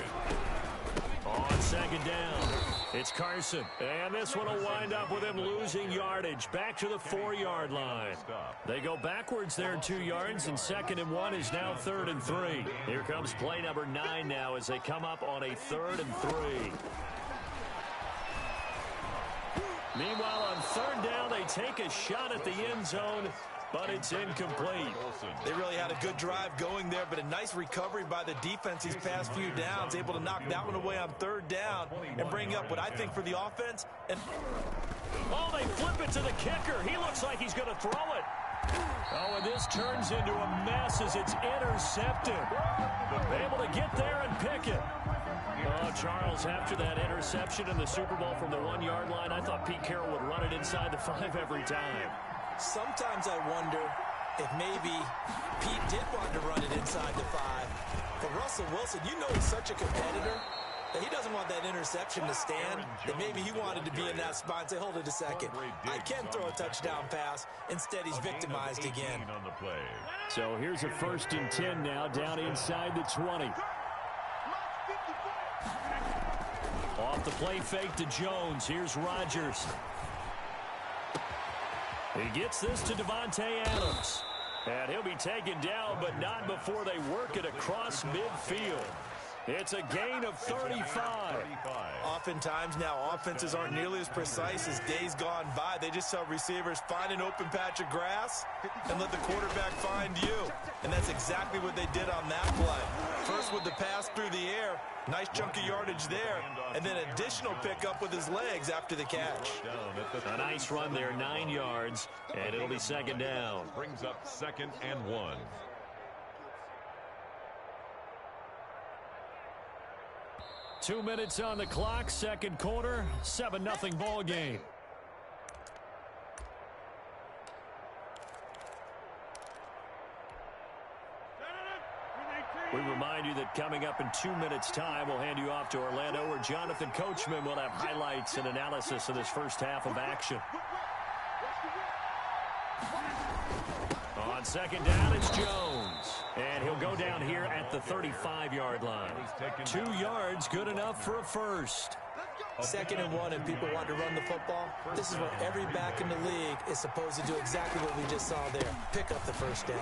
On 2nd down, it's Carson. And this one will wind up with him losing yardage back to the 4-yard line. They go backwards there 2 yards, and 2nd and 1 is now 3rd and 3. Here comes play number 9 now as they come up on a 3rd and 3. Meanwhile, on third down, they take a shot at the end zone, but it's incomplete. They really had a good drive going there, but a nice recovery by the defense these past few downs, able to knock that one away on third down and bring up what I think for the offense. Oh, they flip it to the kicker. He looks like he's going to throw it. Oh, and this turns into a mess as it's intercepted. Able to get there and pick it. Oh, Charles, after that interception in the Super Bowl from the 1-yard line, I thought Pete Carroll would run it inside the 5 every time. Sometimes I wonder if maybe Pete did want to run it inside the 5. But Russell Wilson, you know he's such a competitor that he doesn't want that interception to stand, that maybe he wanted to be in that spot and say, hold it a second. I can throw a touchdown pass. Instead, he's victimized again. So here's a 1st and 10 now, down inside the 20. Off the play fake to Jones. Here's Rodgers. He gets this to Devontae Adams. And he'll be taken down, but not before they work it across midfield. It's a gain of 35. Oftentimes now, offenses aren't nearly as precise as days gone by. They just tell receivers, find an open patch of grass and let the quarterback find you. And that's exactly what they did on that play. First with the pass through the air, nice chunk of yardage there, and then additional pickup with his legs after the catch. A nice run there, 9 yards, and it'll be 2nd down. Brings up 2nd and 1. Two minutes on the clock, second quarter, 7-0 ball game. We remind you that coming up in 2 minutes' time, we'll hand you off to Orlando, where Jonathan Coachman will have highlights and analysis of this first half of action. On 2nd down, it's Jones. And he'll go down here at the 35-yard line. 2 yards, good enough for a first. 2nd and 1, and people want to run the football. This is what every back in the league is supposed to do, exactly what we just saw there. Pick up the first down.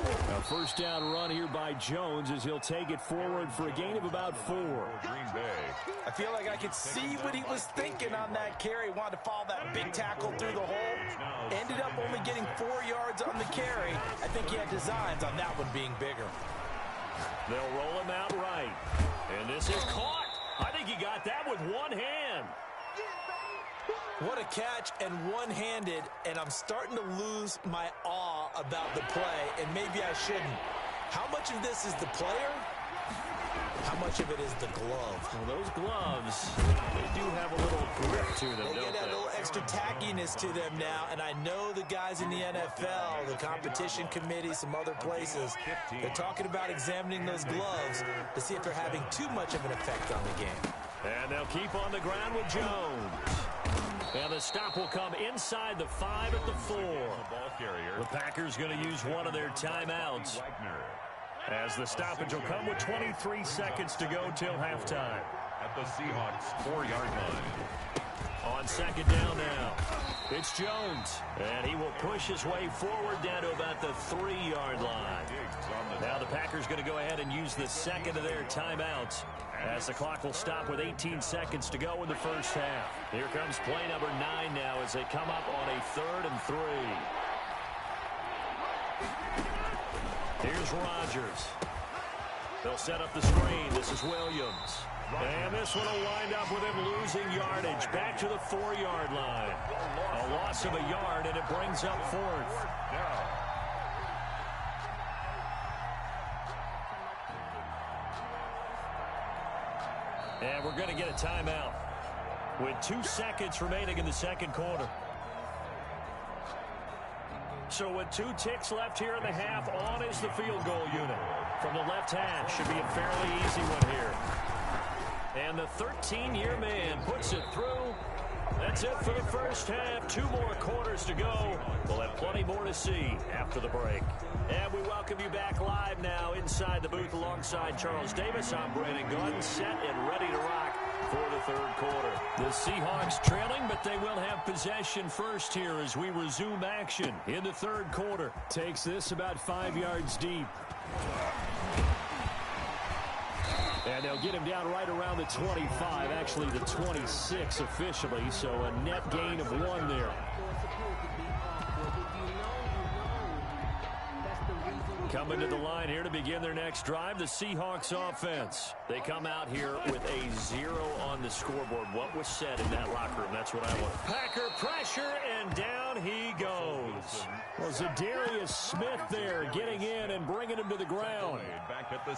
A first down run here by Jones as he'll take it forward for a gain of about 4. Green Bay. I feel like I could see what he was thinking on that carry. Wanted to follow that big tackle through the hole. Ended up only getting 4 yards on the carry. I think he had designs on that one being bigger. They'll roll him out right. And this is caught. I think he got that with one hand. What a catch, and one-handed, and I'm starting to lose my awe about the play, and maybe I shouldn't. How much of this is the player? How much of it is the glove? Well, those gloves, they do have a little grip to them, They don't get that they? little extra tackiness to them now, and I know the guys in the NFL, the competition committee, some other places, they're talking about examining those gloves to see if they're having too much of an effect on the game. And they'll keep on the ground with Jones. And the stop will come inside the 5 at the 4. The Packers going to use one of their timeouts, as the stoppage will come with 23 seconds to go till halftime. At the Seahawks 4-yard line. On 2nd down now, it's Jones. And he will push his way forward down to about the 3-yard line. Now the Packers going to go ahead and use the second of their timeouts, as the clock will stop with 18 seconds to go in the first half. Here comes play number 9 now as they come up on a 3rd and 3. Here's Rodgers. They'll set up the screen. This is Williams. And this one will wind up with him losing yardage back to the 4-yard line. A loss of a yard, and it brings up 4th. And we're going to get a timeout with 2 seconds remaining in the second quarter. So with 2 ticks left here in the half, on is the field goal unit. From the left hash, should be a fairly easy one here. And the 13-year man puts it through. That's it for the first half. 2 more quarters to go. We'll have plenty more to see after the break. And we welcome you back live now inside the booth alongside Charles Davis. I'm Brandon Gaudin, set and ready to rock for the third quarter. The Seahawks trailing, but they will have possession first here as we resume action in the third quarter. Takes this about 5 yards deep. And they'll get him down right around the 25, actually the 26 officially, so a net gain of 1 there. Coming to the line here to begin their next drive, the Seahawks offense. They come out here with a 0 on the scoreboard. What was said in that locker room? That's what I want. Packer pressure, and down he goes. Well, Zadarius Smith there getting in and bringing him to the ground.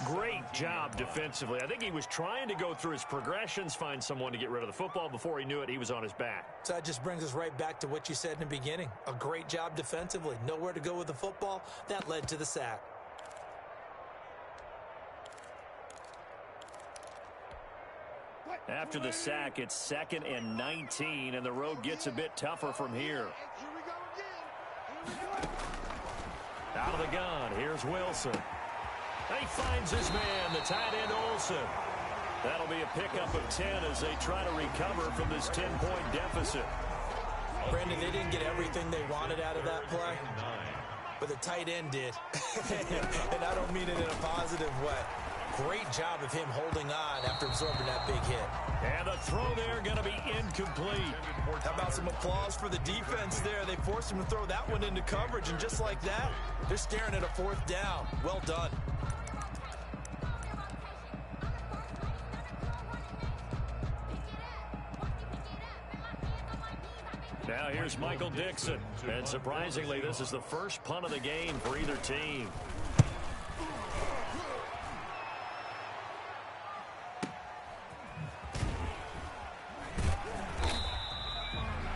Great job defensively. I think he was trying to go through his progressions, find someone to get rid of the football. Before he knew it, he was on his back. So that just brings us right back to what you said in the beginning. A great job defensively. Nowhere to go with the football. That led to the sack. After the sack, it's 2nd and 19, and the road gets a bit tougher from here. Out of the gun, here's Wilson. He finds his man, the tight end Olsen. That'll be a pickup of 10 as they try to recover from this 10-point deficit. Brandon, they didn't get everything they wanted out of that play, but the tight end did. And I don't mean it in a positive way. Great job of him holding on after absorbing that big hit. And the throw there going to be incomplete. How about some applause for the defense there? They forced him to throw that one into coverage, and just like that, they're staring at a 4th down. Well done. Now here's Michael Dixon. And surprisingly, this is the first punt of the game for either team.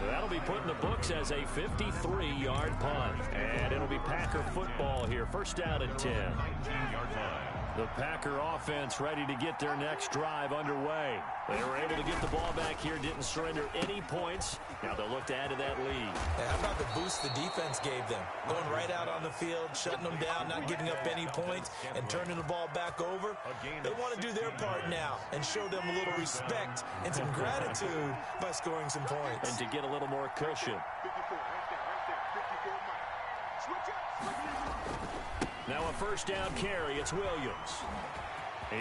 That'll be put in the books as a 53-yard punt. And it'll be Packer football here. First down and 10. 19-yard line. The Packer offense ready to get their next drive underway. They were able to get the ball back here, didn't surrender any points. Now they'll look to add to that lead. How about the boost the defense gave them? Going right out on the field, shutting them down, not giving up any points, and turning the ball back over. They want to do their part now and show them a little respect and some gratitude by scoring some points. And to get a little more cushion. Now a first down carry. It's Williams.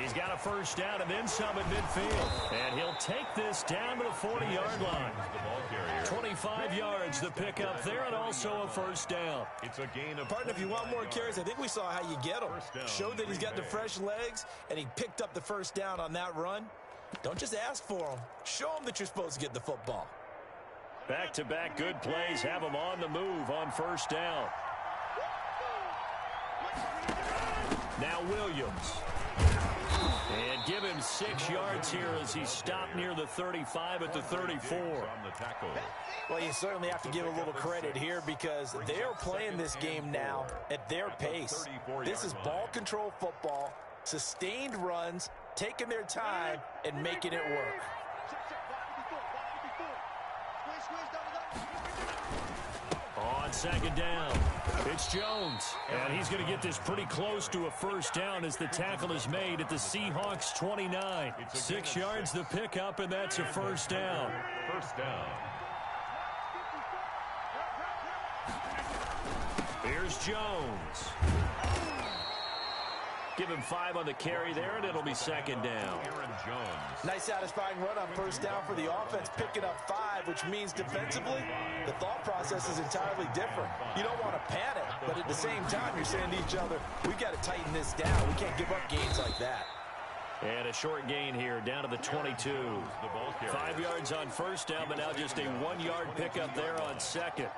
He's got a first down and then some at midfield. And he'll take this down to the 40-yard line. 25 yards the pickup there, and also a first down. It's a gain of. Partner, if you want more carries, I think we saw how you get them. Showed that he's got the fresh legs, and he picked up the first down on that run. Don't just ask for them. Show them that you're supposed to get the football. Back-to-back good plays have him on the move on first down. Now Williams. And give him 6 yards here as he stopped near the 35 at the 34. Well, you certainly have to give a little credit here because they are playing this game now at their pace. This is ball control football, sustained runs, taking their time, and making it work. On second down, it's Jones. And he's going to get this pretty close to a first down as the tackle is made at the Seahawks 29. 6 yards the pickup, and that's a first down. First down. Here's Jones. Give him 5 on the carry there, and it'll be second down. Nice satisfying run on first down for the offense, picking up 5, which means defensively, the thought process is entirely different. You don't want to panic, but at the same time, you're saying to each other, we've got to tighten this down. We can't give up gains like that. And a short gain here, down to the 22. 5 yards on first down, but now just a 1-yard pickup there on second.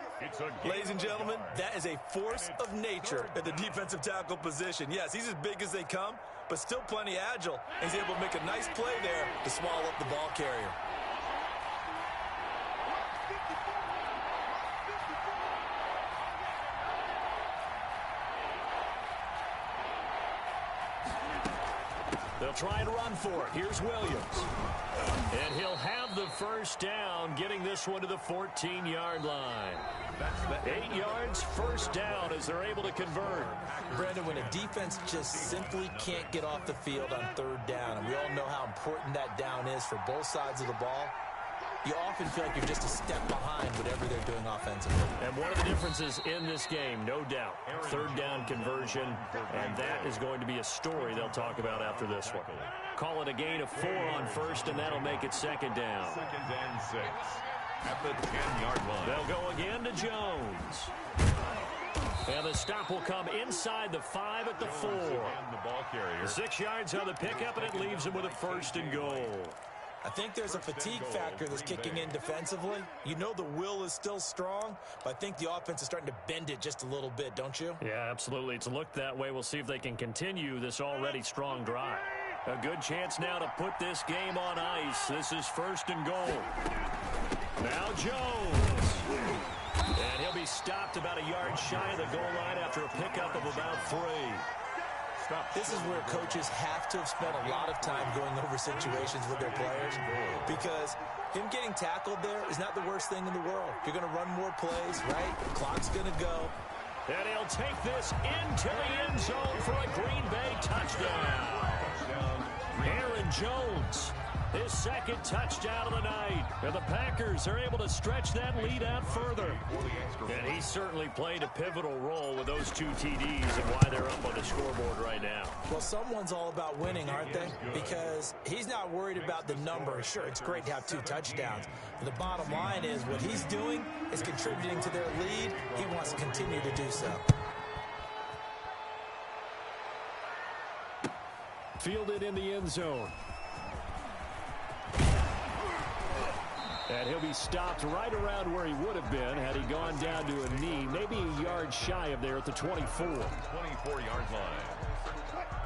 Ladies and gentlemen, that is a force of nature at the defensive tackle position. Yes, he's as big as they come, but still plenty agile. He's able to make a nice play there to swallow up the ball carrier. They'll try and run for it. Here's Williams. And he'll have the first down, getting this one to the 14-yard line. 8 yards, first down as they're able to convert. Brandon, when a defense just simply can't get off the field on third down, and we all know how important that down is for both sides of the ball, you often feel like you're just a step behind whatever they're doing offensively. And one of the differences in this game, no doubt, third down conversion, and that is going to be a story they'll talk about after this one. Call it a gain of 4 on first, and that'll make it second down. 2nd and 6 at the 10-yard line. They'll go again to Jones. And the stop will come inside the 5 at the 4. The ball carrier. 6 yards on the pickup, and it leaves him with a 1st and goal. I think there's a fatigue factor that's kicking in defensively. You know the will is still strong, but I think the offense is starting to bend it just a little bit, don't you? Yeah, absolutely. It's looked that way. We'll see if they can continue this already strong drive. A good chance now to put this game on ice. This is 1st and goal. Now Jones. And he'll be stopped about a yard shy of the goal line after a pickup of about 3. This is where coaches have to have spent a lot of time going over situations with their players, because him getting tackled there is not the worst thing in the world. You're going to run more plays, right? The clock's going to go. And he'll take this into the end zone for a Green Bay touchdown. Aaron Jones, his 2nd touchdown of the night. And the Packers are able to stretch that lead out further. And he certainly played a pivotal role with those 2 TDs and why they're up on the scoreboard right now. Well, someone's all about winning, aren't they? Because he's not worried about the number. Sure, it's great to have 2 touchdowns. But the bottom line is what he's doing is contributing to their lead. He wants to continue to do so. Fielded in the end zone. And he'll be stopped right around where he would have been had he gone down to a knee, maybe a yard shy of there at the 24. 24-yard line.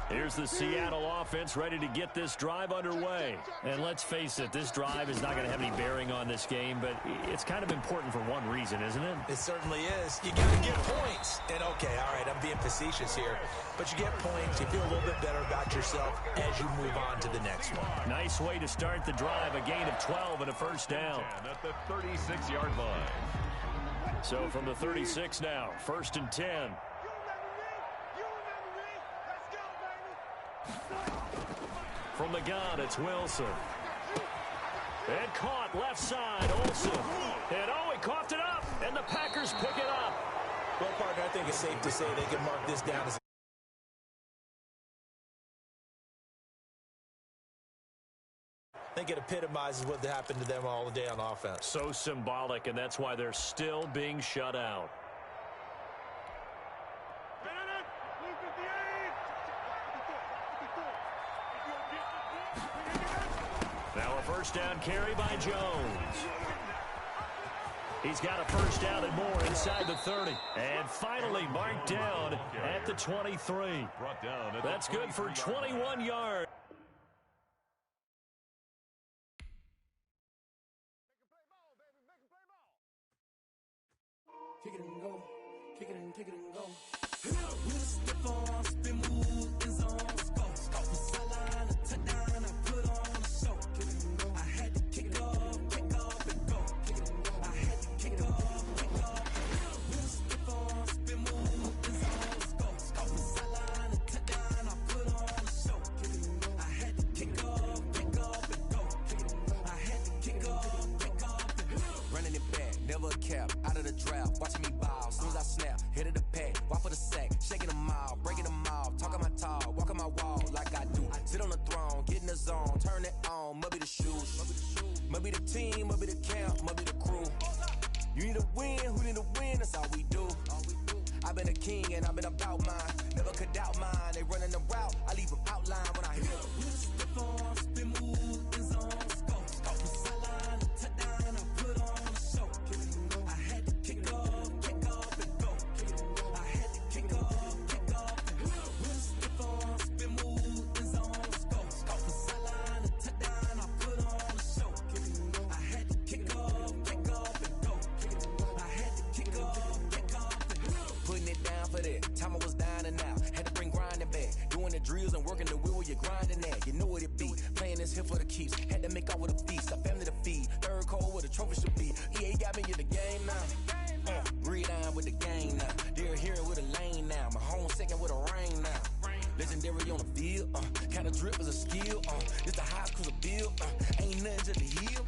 Here's the Seattle offense ready to get this drive underway. And let's face it, this drive is not going to have any bearing on this game, but it's kind of important for one reason, isn't it? It certainly is. You got to get points. And okay, all right, I'm being facetious here, but you get points, you feel a little bit better about yourself as you move on to the next one. Nice way to start the drive, a gain of 12 and a 1st down. And at the 36-yard line. So from the 36 now, 1st and 10. From the gun, it's Wilson. And caught left side, Olsen. And oh, he coughed it up, and the Packers pick it up. Well, partner, I think it's safe to say they can mark this down as I think it epitomizes what happened to them all day on offense. So symbolic, and that's why they're still being shut out. Now a 1st down carry by Jones. He's got a 1st down and more inside the 30. And finally marked down at the 23. That's good for 21 yards. Kick it and go. Kick it and go. With a stiff arm, spin move, in zone, go. From sideline to touchdown, I put on a show. I had to kick off and go. I had to kick off. With a stiff arm, spin move, in zone, go. From sideline to touchdown, I put on a show. I had to kick off and go. I had to kick off and go. Running it back, never a cap, out of the draft, watching me ball. Soon as I snap, hit of the pack, walk for the sack, shaking them all, breaking them all, talking my talk, walking my wall like I do. Sit on the throne, get in the zone, turn it on, must be the shoes, must be the team, must be the camp, must be the crew. You need a win, who need a win, that's all we do. I've been a king and I've been about mine, never could doubt mine. They running the route, I leave them outline when I hit them. With a stiff arm, spin move, in zone, go. From sideline to touchdown, I put on a show. I had to kick off and go. I had to kick off and go. With a stiff arm, spin move, in zone, go. From sideline to touchdown, I put on a show. I had to kick off and go. I had to kick off and go. Putting it down for that. Time I was down and out. Had to bring grinding back. Doing the drills and working the wheel where you're grinding at. You know what it be. Playing this here for the keeps. Had to make out with a feast. A family to feed. Third cold where the trophy should be. EA got me in the game now. Read on with the game now. They're here with a lane now. My home second with a rain now. Legendary on the field. Kind of drip is a skill. It's the high cruiser bill. Ain't nothing to the heel.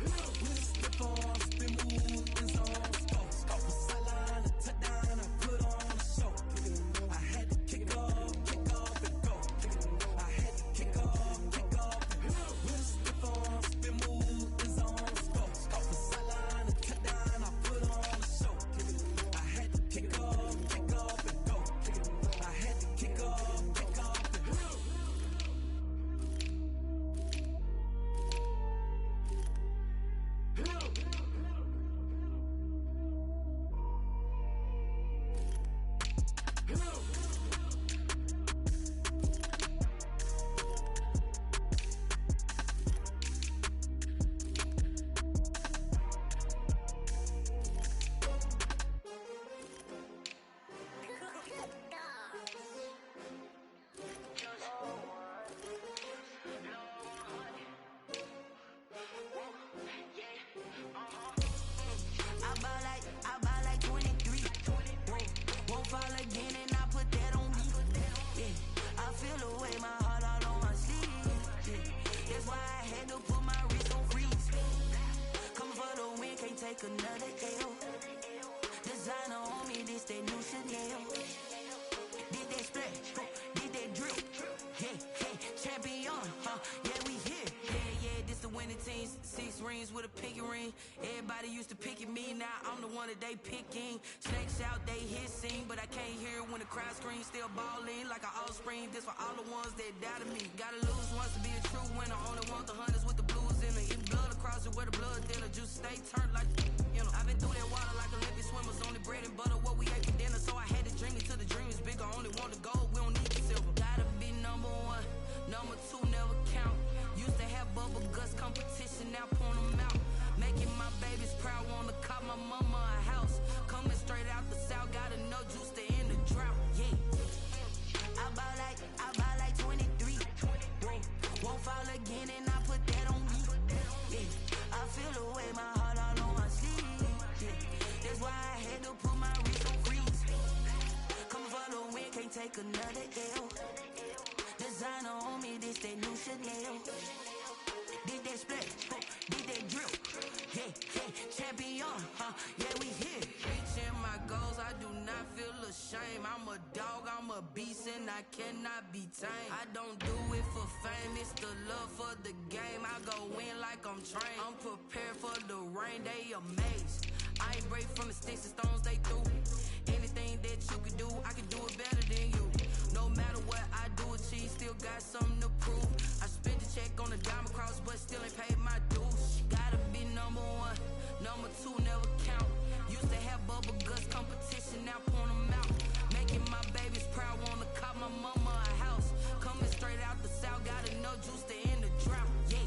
Another L. Designer on me, this that new Chanel. Did that splash, did that drip. Yeah, champion, yeah, we here. Yeah, this the winning team. 6 rings with a pinky ring. Everybody used to pick at me, now I'm the one that they picking. Snakes out, they hissing, but I can't hear when the crowd screams. Still balling like an offspring. This for all the ones that doubted me. Gotta lose once to be a true winner. Only want the hunters with the blues in it. Even blood across it where the blood thinner. Juice stay turned like, you know. I've been through that water like Olympic swimmers. Only bread and butter, what we ate for dinner. So I had to dream it till the dream is bigger. Only want the gold, we don't need the silver. Gotta be number 1, number 2 never count. Used to have bubble guts competition, now point them out. Making my babies proud, wanna cop my mama a house. Coming straight out the south, gotta know juice to end the drought. Yeah, I buy like 23. Won't fall again, and I put that on me. Yeah, I feel the way, my heart all on my sleeve. Yeah, that's why I had to put my wrist on freeze. Coming for the win, can't take another L. Designer on me, this that new Chanel. Did that splash, did that drip. Yeah, champion, yeah, we here. Reaching my goals, I do not feel ashamed. I'm a dog, I'm a beast, and I cannot be tamed. I don't do it for fame, it's the love for the game. I go in like I'm trained. I'm prepared for the rain, they amazed. I ain't break from the sticks and stones they threw. Anything that you can do, I can do it better than you. No matter what I do, achieve, still got something to prove. I spent the check on the diamond cross, but still ain't paid my dues. Gotta be number 1, number 2 never count. Used to have bubble guts competition, now point them out. Making my babies proud, wanna cop my mama a house. Coming straight out the south, gotta know juice to end the drought. Yeah,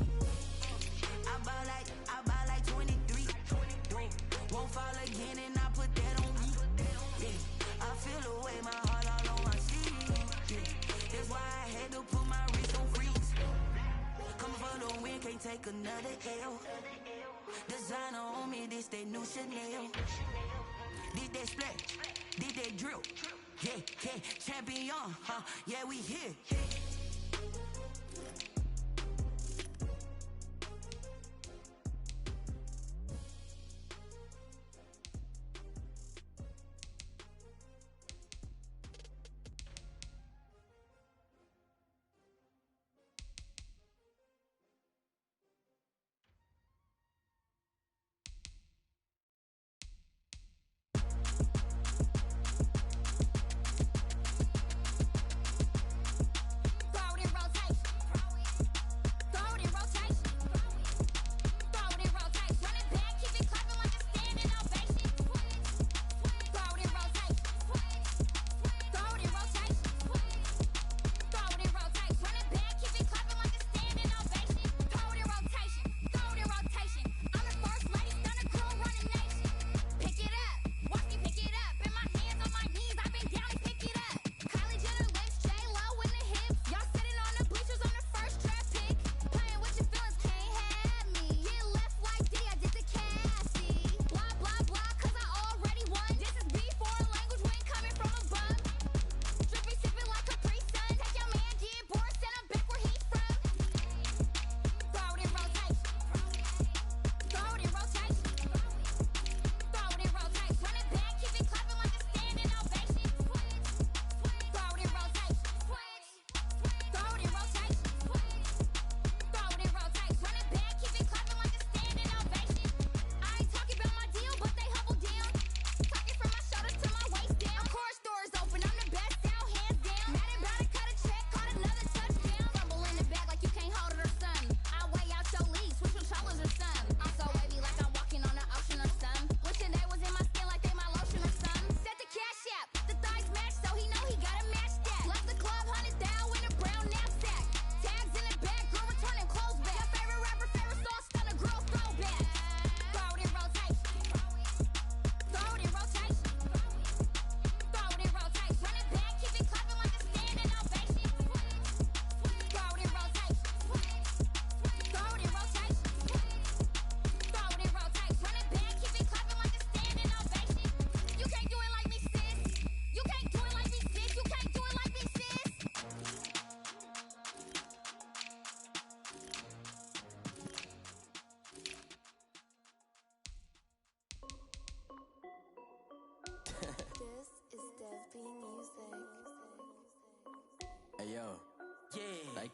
I buy like 23. Won't fall again, and I put that on me. Yeah, I feel the way, my heart all on my sleeve. Yeah, that's why I had to put my wrist on freeze. Coming for the win, can't take another L. Designer on me, this that new Chanel. Did that splash, did that drip. Yeah, champion, yeah, we here.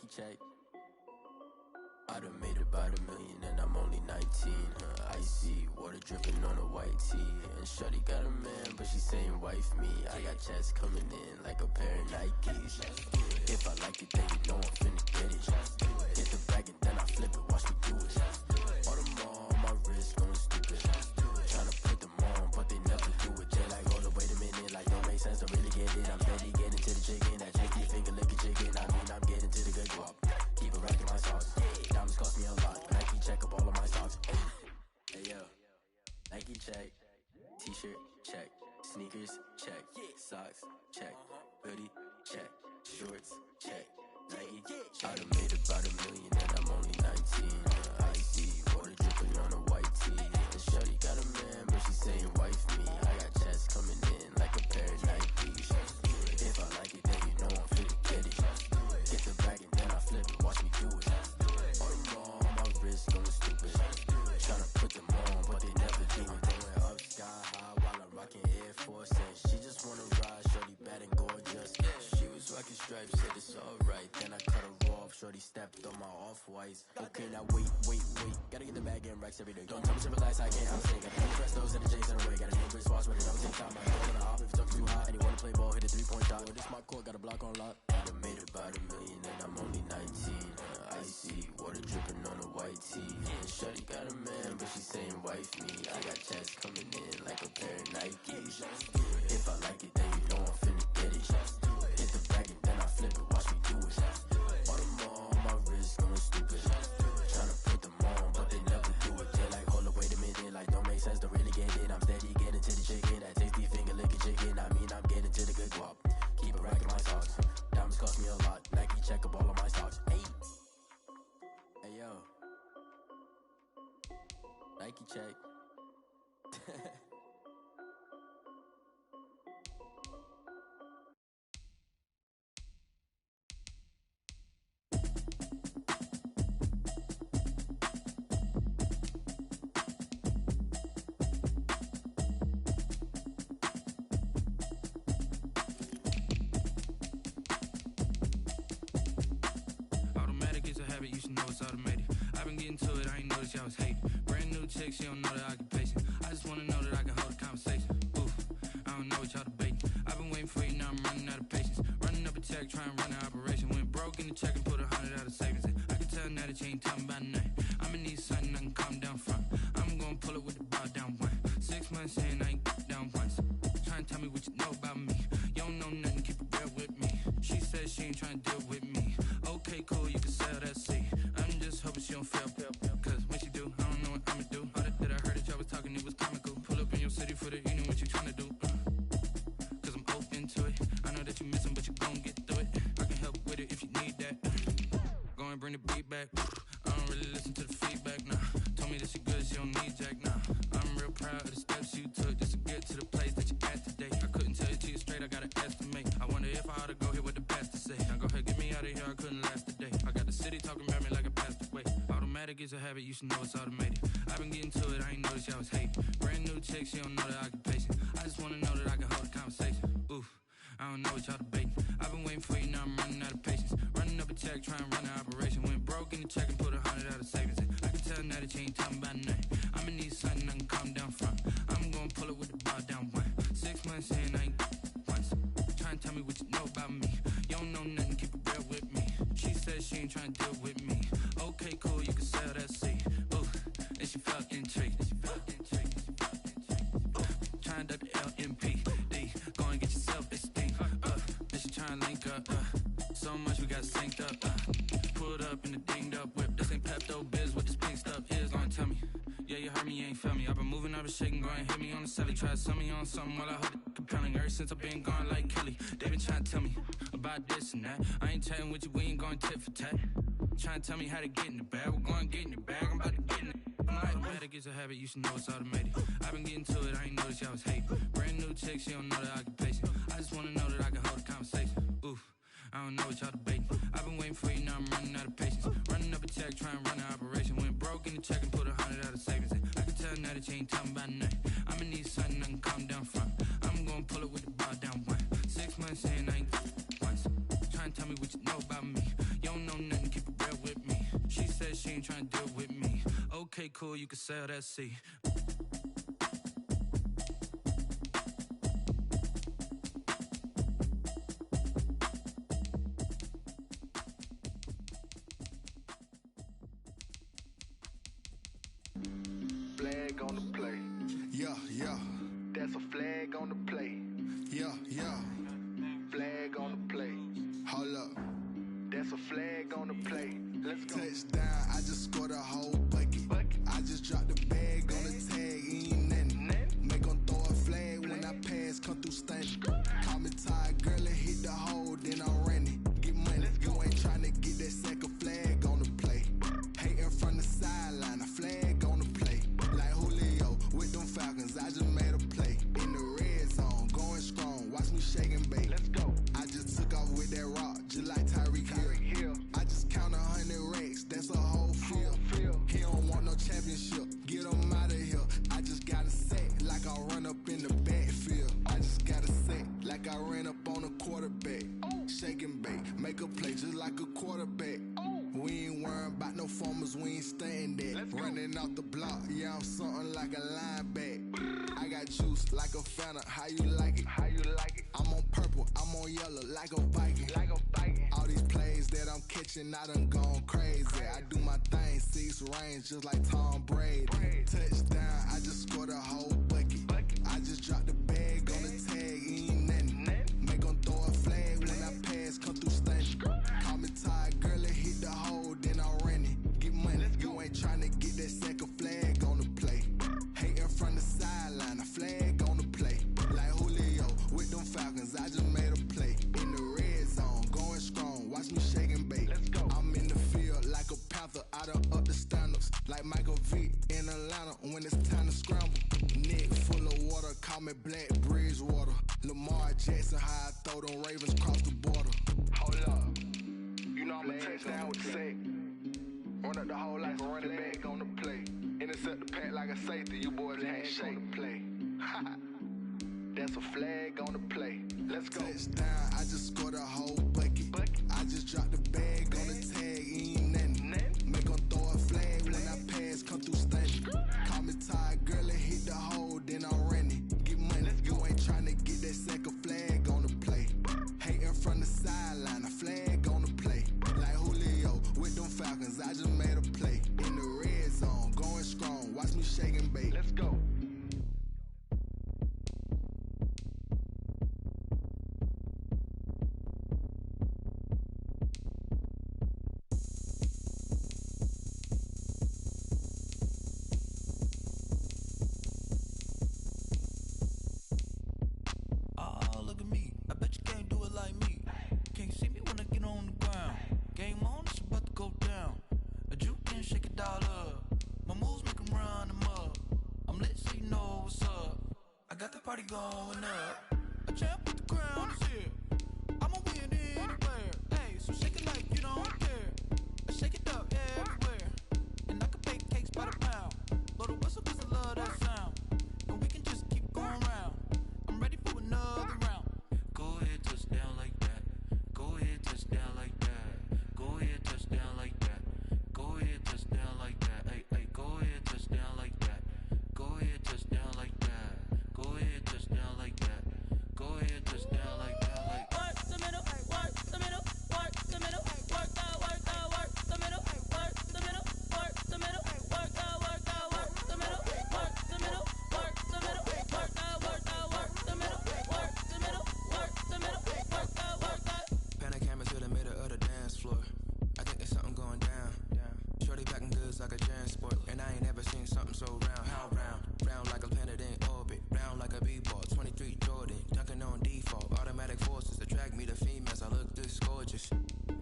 Nike check. I done made about $1 million and I'm only 19. Icy water dripping on a white tee. And shorty got a man, but she saying wife me. I got checks coming in like a pair of Nikes. If I like it, then you know I'm finna get it. Get the bag and then I flip it, watch me do it. All them on my wrist going stupid. Tryna put them on, but they never do it. They like, hold up, wait a minute, like don't make sense to really get it. I'm steady getting to the chicken, that cheeky finger licking chicken. I mean, I'm getting to the good guap. Keep it racking my sauce. Diamonds cost me a lot. Nike check up all of my stocks. Hey yo, Nike check. T-shirt check. Sneakers check. Socks check. Hoodie check. Shorts check. Nike. I done made about $1 million and I'm only 19. Icy water dripping on a white tee. And shorty got a man, but she saying wife me. I got checks coming in like a pair of Nikes. If I like it, then you know I'm finna get it. Get the bag and then I flip it, watch me do it. All them on my wrist going stupid. Tryna put them on, but they never do it. Going up sky high while I'm rocking Air Force. And she just wanna ride, shorty bad and gorgeous. She was rocking stripes, said it's alright. Then I cut her off, shorty stepped on my off-whites. Okay, now wait. Gotta get the bag and racks every day. Don't tell me to relax, I can't, I'm saying. Got the press those and the J's in the way. Got a new bitch watch, but it never take time. I go to the hop if it's up too high. And he wanna play ball, hit a 3-point shot. Well, this my court, got a block on lock. I done made about $1 million and I'm only 19. Icy water dripping on a white tee. And shorty got a man, but she saying wife me. I got checks coming in like a pair of Nikes. If I like it, then you know I'm finna get it. Hit the bag and then I flip it, watch me do it. All them on my wrist going stupid. Tryna put them on, but they never do it. They like, hold up, wait a minute, like don't make sense to really get it. I'm steady getting to the chicken, that tasty finger licking chicken. I mean, I'm getting to the good guap. Keep it racking my socks. Diamonds cost me a lot. Nike check up all of my stocks. Hey yo, Nike check. Automatic is a habit, you should know it's automated. I've been getting to it, I ain't noticed y'all was hating. Brand new chick, she don't know the occupation. I just wanna know that I can hold a conversation. Oof, I don't know what y'all debating. I've been waiting for you, now I'm running out of patience. Running up a check, trying to run an operation. Went broke in the check and put 100 out of savings in. I can tell now that you ain't talking about nothing. I'ma need something I can calm down from. I'm gonna pull it with the bar down one. 6 months saying I ain't down once. Trying to tell me what you know about me. You don't know nothing, keep it real with me. She said she ain't trying to deal with me. Okay, cool, you can sell that seat. I'm just hoping she don't fail. Cause when she do, I don't know what I'ma do. All that I heard that y'all was talking, it was comical. Pull up in your city for the, you know what you trying to do. Cause I'm open to it. I know that you missing, but you gon' get through it. I can help with it if you need that. Go and bring the beat back. I don't really listen to the feedback, nah. Told me that she good, she don't need jack, nah. I'm real proud of the steps you took just to get to the place that you at today. I couldn't tell you to you straight, I gotta estimate. I wonder if I ought to go here with the best to say. Now go ahead, get me out of here, I couldn't last today. I got the city talking about me like I passed away. Automatic is a habit, you should know it's automated. I've been getting to it, I ain't noticed y'all was hating. Brand new chick, she don't know the occupation. I just wanna know that I can hold a conversation. Oof, I don't know what y'all debating. I've been waiting for you, now I'm running out of patience. Running up a check, trying to run an operation. Went broke in the check and put 100 out of savings in. I can tell now that you ain't talking about nothing. I'ma need something I can calm down from. I'm gonna pull it with the bar down one. 6 months saying I ain't once. Trying to tell me what you know about me. You don't know nothing, keep it real with me. She said she ain't trying to deal with me. Okay, cool, you can sell that seat. Ooh, and she felt intrigued. Trying to duck the LMPD. Go and get yourself esteem. And she trying to link up. So much we got synced up. Pulled up in the dinged up whip. This ain't Pepto Biz, what this pink stuff is. Long tell me. Yeah, you heard me, you ain't felt me. I've been moving, I've been shaking, go and hit me on the celly. Try to sell me on something while I hold it compelling. Ever since I've been gone like Kelly, they been trying to tell me about this and that. I ain't chatting with you, we ain't going tit for tat. Trying to tell me how to get in the bag, we're going to get in the bag, I'm about to get in it. Automatic is a habit, you should know it's automated. I've been getting to it, I ain't noticed y'all was hating. Brand new chick, she don't know the occupation. I just wanna know that I can hold a conversation. Oof, I don't know what y'all debating. I've been waiting for you, now I'm running out of patience. Running up a check, trying to run an operation. Went broke in the check and put 100 out of savings in. I can tell now that you ain't talking about nothing. I'ma need something I can calm down from. I'm gonna pull it with the bar down one. 6 months saying I ain't once. Trying to tell me what you know about me. You don't know nothing. you could sail that sea. Flag on the play. Yeah, yeah. That's a flag on the play. Yeah, yeah. Flag on the play. Hold up. That's a flag on the play. Let's go. Touchdown, I just scored a whole bucket. I just dropped the bag on the tag, ain't nothing. Make 'em throw a flag when I pass, come through stunning. Call me tired, girl, it hit the hole, then I'm running. Get money, you ain't tryna get that second flag on the play. Hating from the sideline, a flag on the play. Like Julio with them Falcons, I just made a play. In the red zone, going strong, watch me shake and bake. Let's go. I just took off with that rock, just like Tyreek Hill. I just count 100 racks, that's a whole field. He don't want no championship, get him out of here. I just got a set, like I run up in the backfield. I just got a set, like I ran up on a quarterback. Shake and bake, make a play just like a quarterback. We ain't worrying about no formers, we ain't staying there. Running off the block, yeah, I'm something like a lineback. I got juice like a Fanta, how you like it? How you like it? I'm on purple, I'm on yellow, like a Viking. Like a Viking. All these plays that I'm catching, I done gone crazy. I do my thing, 6 range, just like Tom Brady. Touchdown, I just scored a whole bucket. I just dropped the bag on the tag, ain't nothing. Make 'em throw a flag when I pass, come through stunning. Call me tired, girl, it hit the hole, then I'm running. Get money, you ain't tryna get that second flag on the play. Hating from the sideline, a flag on the play. Like Julio with them Falcons, I just made a play. In the red zone, going strong, watch me shake and bake. Let's go. I'm in the field like a Panther, I done up the standards. Like Michael Vick in Atlanta when it's time to scramble. Neck full of water, call me Black Bridgewater. Lamar Jackson, how I throw them Ravens across the border. Hold up. You know I'm a touchdown with the sack. Run up the hole like a running back on the play. Intercept the pack like a safety. You boys ain't shake the play. That's a flag on the play. Let's go. Touchdown, I just scored a whole bucket. I just dropped the bag on the tag, ain't nothing. Make 'em throw a flag when I pass, come through stunning. Call me tired, girl, it hit the hole, then I'm running. Get money, you ain't tryna get that second flag on the play. Hating from the sideline, a flag on the play. Like Julio with them Falcons, I just made a play. In the red zone, going strong, watch me shake and bake. Let's go. Oh, look at me. I bet you can't do it like me. Can't see me when I get on the ground. Game on, it's about to go down. A juke and shake it all up. My moves make 'em run them up. I'm lit so you know what's up. I got the party going up. A champ with the crown is here. I'ma win anywhere. Hey, so shake it like you don't care. I shake it up everywhere. And I can bake cakes by the pound. Blow the whistle 'cause I love that sound. And we can just keep going round. I'm ready for another round. Go ahead, touchdown like that. Go ahead, touchdown like that. Go ahead, touchdown like that. Go ahead, touchdown like that. Hey, hey, go ahead, touchdown like that. Go ahead, touchdown like that. Go ahead, touchdown like that. Go ahead, touchdown like that. Like work the middle, work the middle, work the middle, work the middle, work the middle, work the middle, work the middle, work the middle, work the middle, work the middle, work the middle, work the middle. Panic hammer to the middle of the dance floor. I think there's something going down. Shorty packing goods like a transport, and I ain't never seen something so round. How round? Round like a planet in orbit, round like a b-ball. 23 Jordan, dunking on default. Automatic forces attract me to females. I look this gorgeous.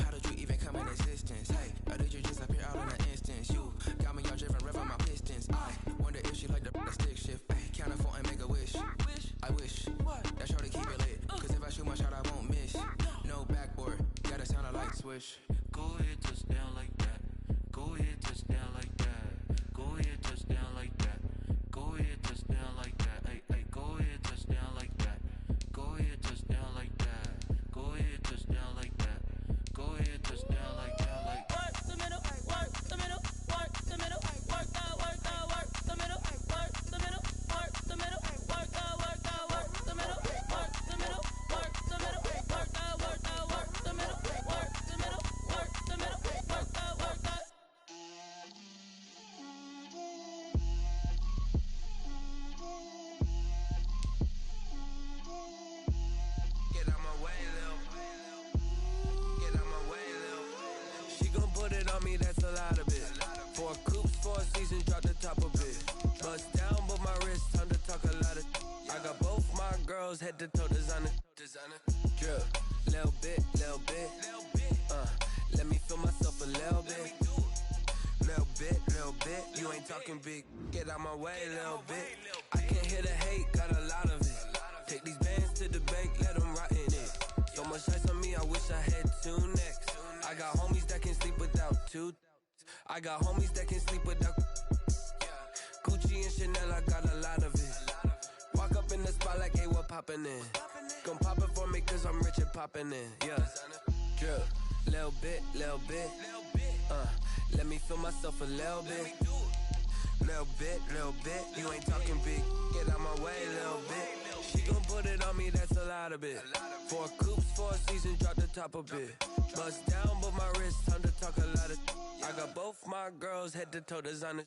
How did you even come in existence? Hey, or did you just appear out in an instance? You got me all driven, revving my pistons. I wonder if she like the stick shift. Ay, count a 4 and make a wish. I wish that shorty keep it lit. 'Cause if I shoot my shot, I won't miss. No backboard, gotta sound a light switch. Go ahead, touchdown like that. Go ahead, touchdown like that. Go ahead, touchdown like that. Go ahead, touchdown like that. Hey, hey, go ahead, touchdown like that. Go ahead, touchdown like that. Go ahead, touchdown like that. Go ahead, touchdown like that. Like work the middle, work the middle, work the middle, work the a lot of it. 4 coops, 4 seasons, drop the top of it. Bust down, but my wrist, time to talk a lot of. I got both my girls head to toe designer. Drip, little bit. Let me feel myself a little bit. Little bit. You ain't talking big. Get out my way, little bit. I can't hear the hate, got a lot of it. Take these bands to the bank, let them rot in it. So much ice on me, I wish I had 2 necks. I got homies that can sleep without 2. I got homies that can sleep without Gucci and Chanel, I got a lot of it. Walk up in the spot like, hey, what poppin' in? Gon' pop it for me cause I'm rich and poppin' in, yeah. Drip, little bit. Let me feel myself a little bit. Little bit. You ain't talking big. Get out my way, little bit. She gon' put it on me, that's a lot of it. 4 coops, 4 seasons, drop the top a bit. Bust down, but my wrist, time to talk a lot of. I got both my girls head to toe designer.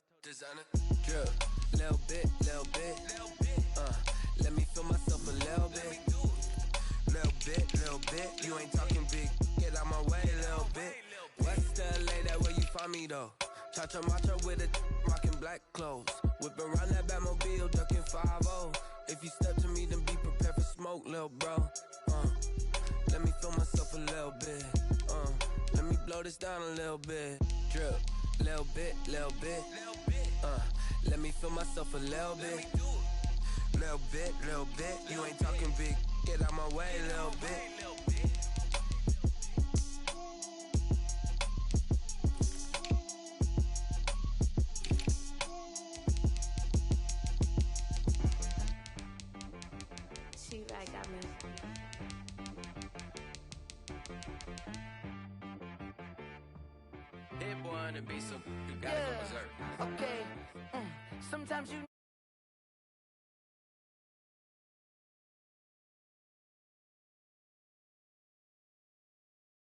Drip, little bit. Let me feel myself a little bit. Little bit. You ain't talking big. Get out my way, little bit. West LA, that where you find me though. Cha-cha macho with a rockin' black clothes. Whip around that Batmobile, ducking 5-0. If you step to me, then be prepared for smoke, lil' bro. Let me feel myself a little bit. Let me blow this down a little bit. Drip, little bit. Let me feel myself a little bit. Little bit. You ain't talking big. Get out my way, little bit. T-Rag got me. Hit boy on the beat, so you gotta go berserk. Okay. Sometimes you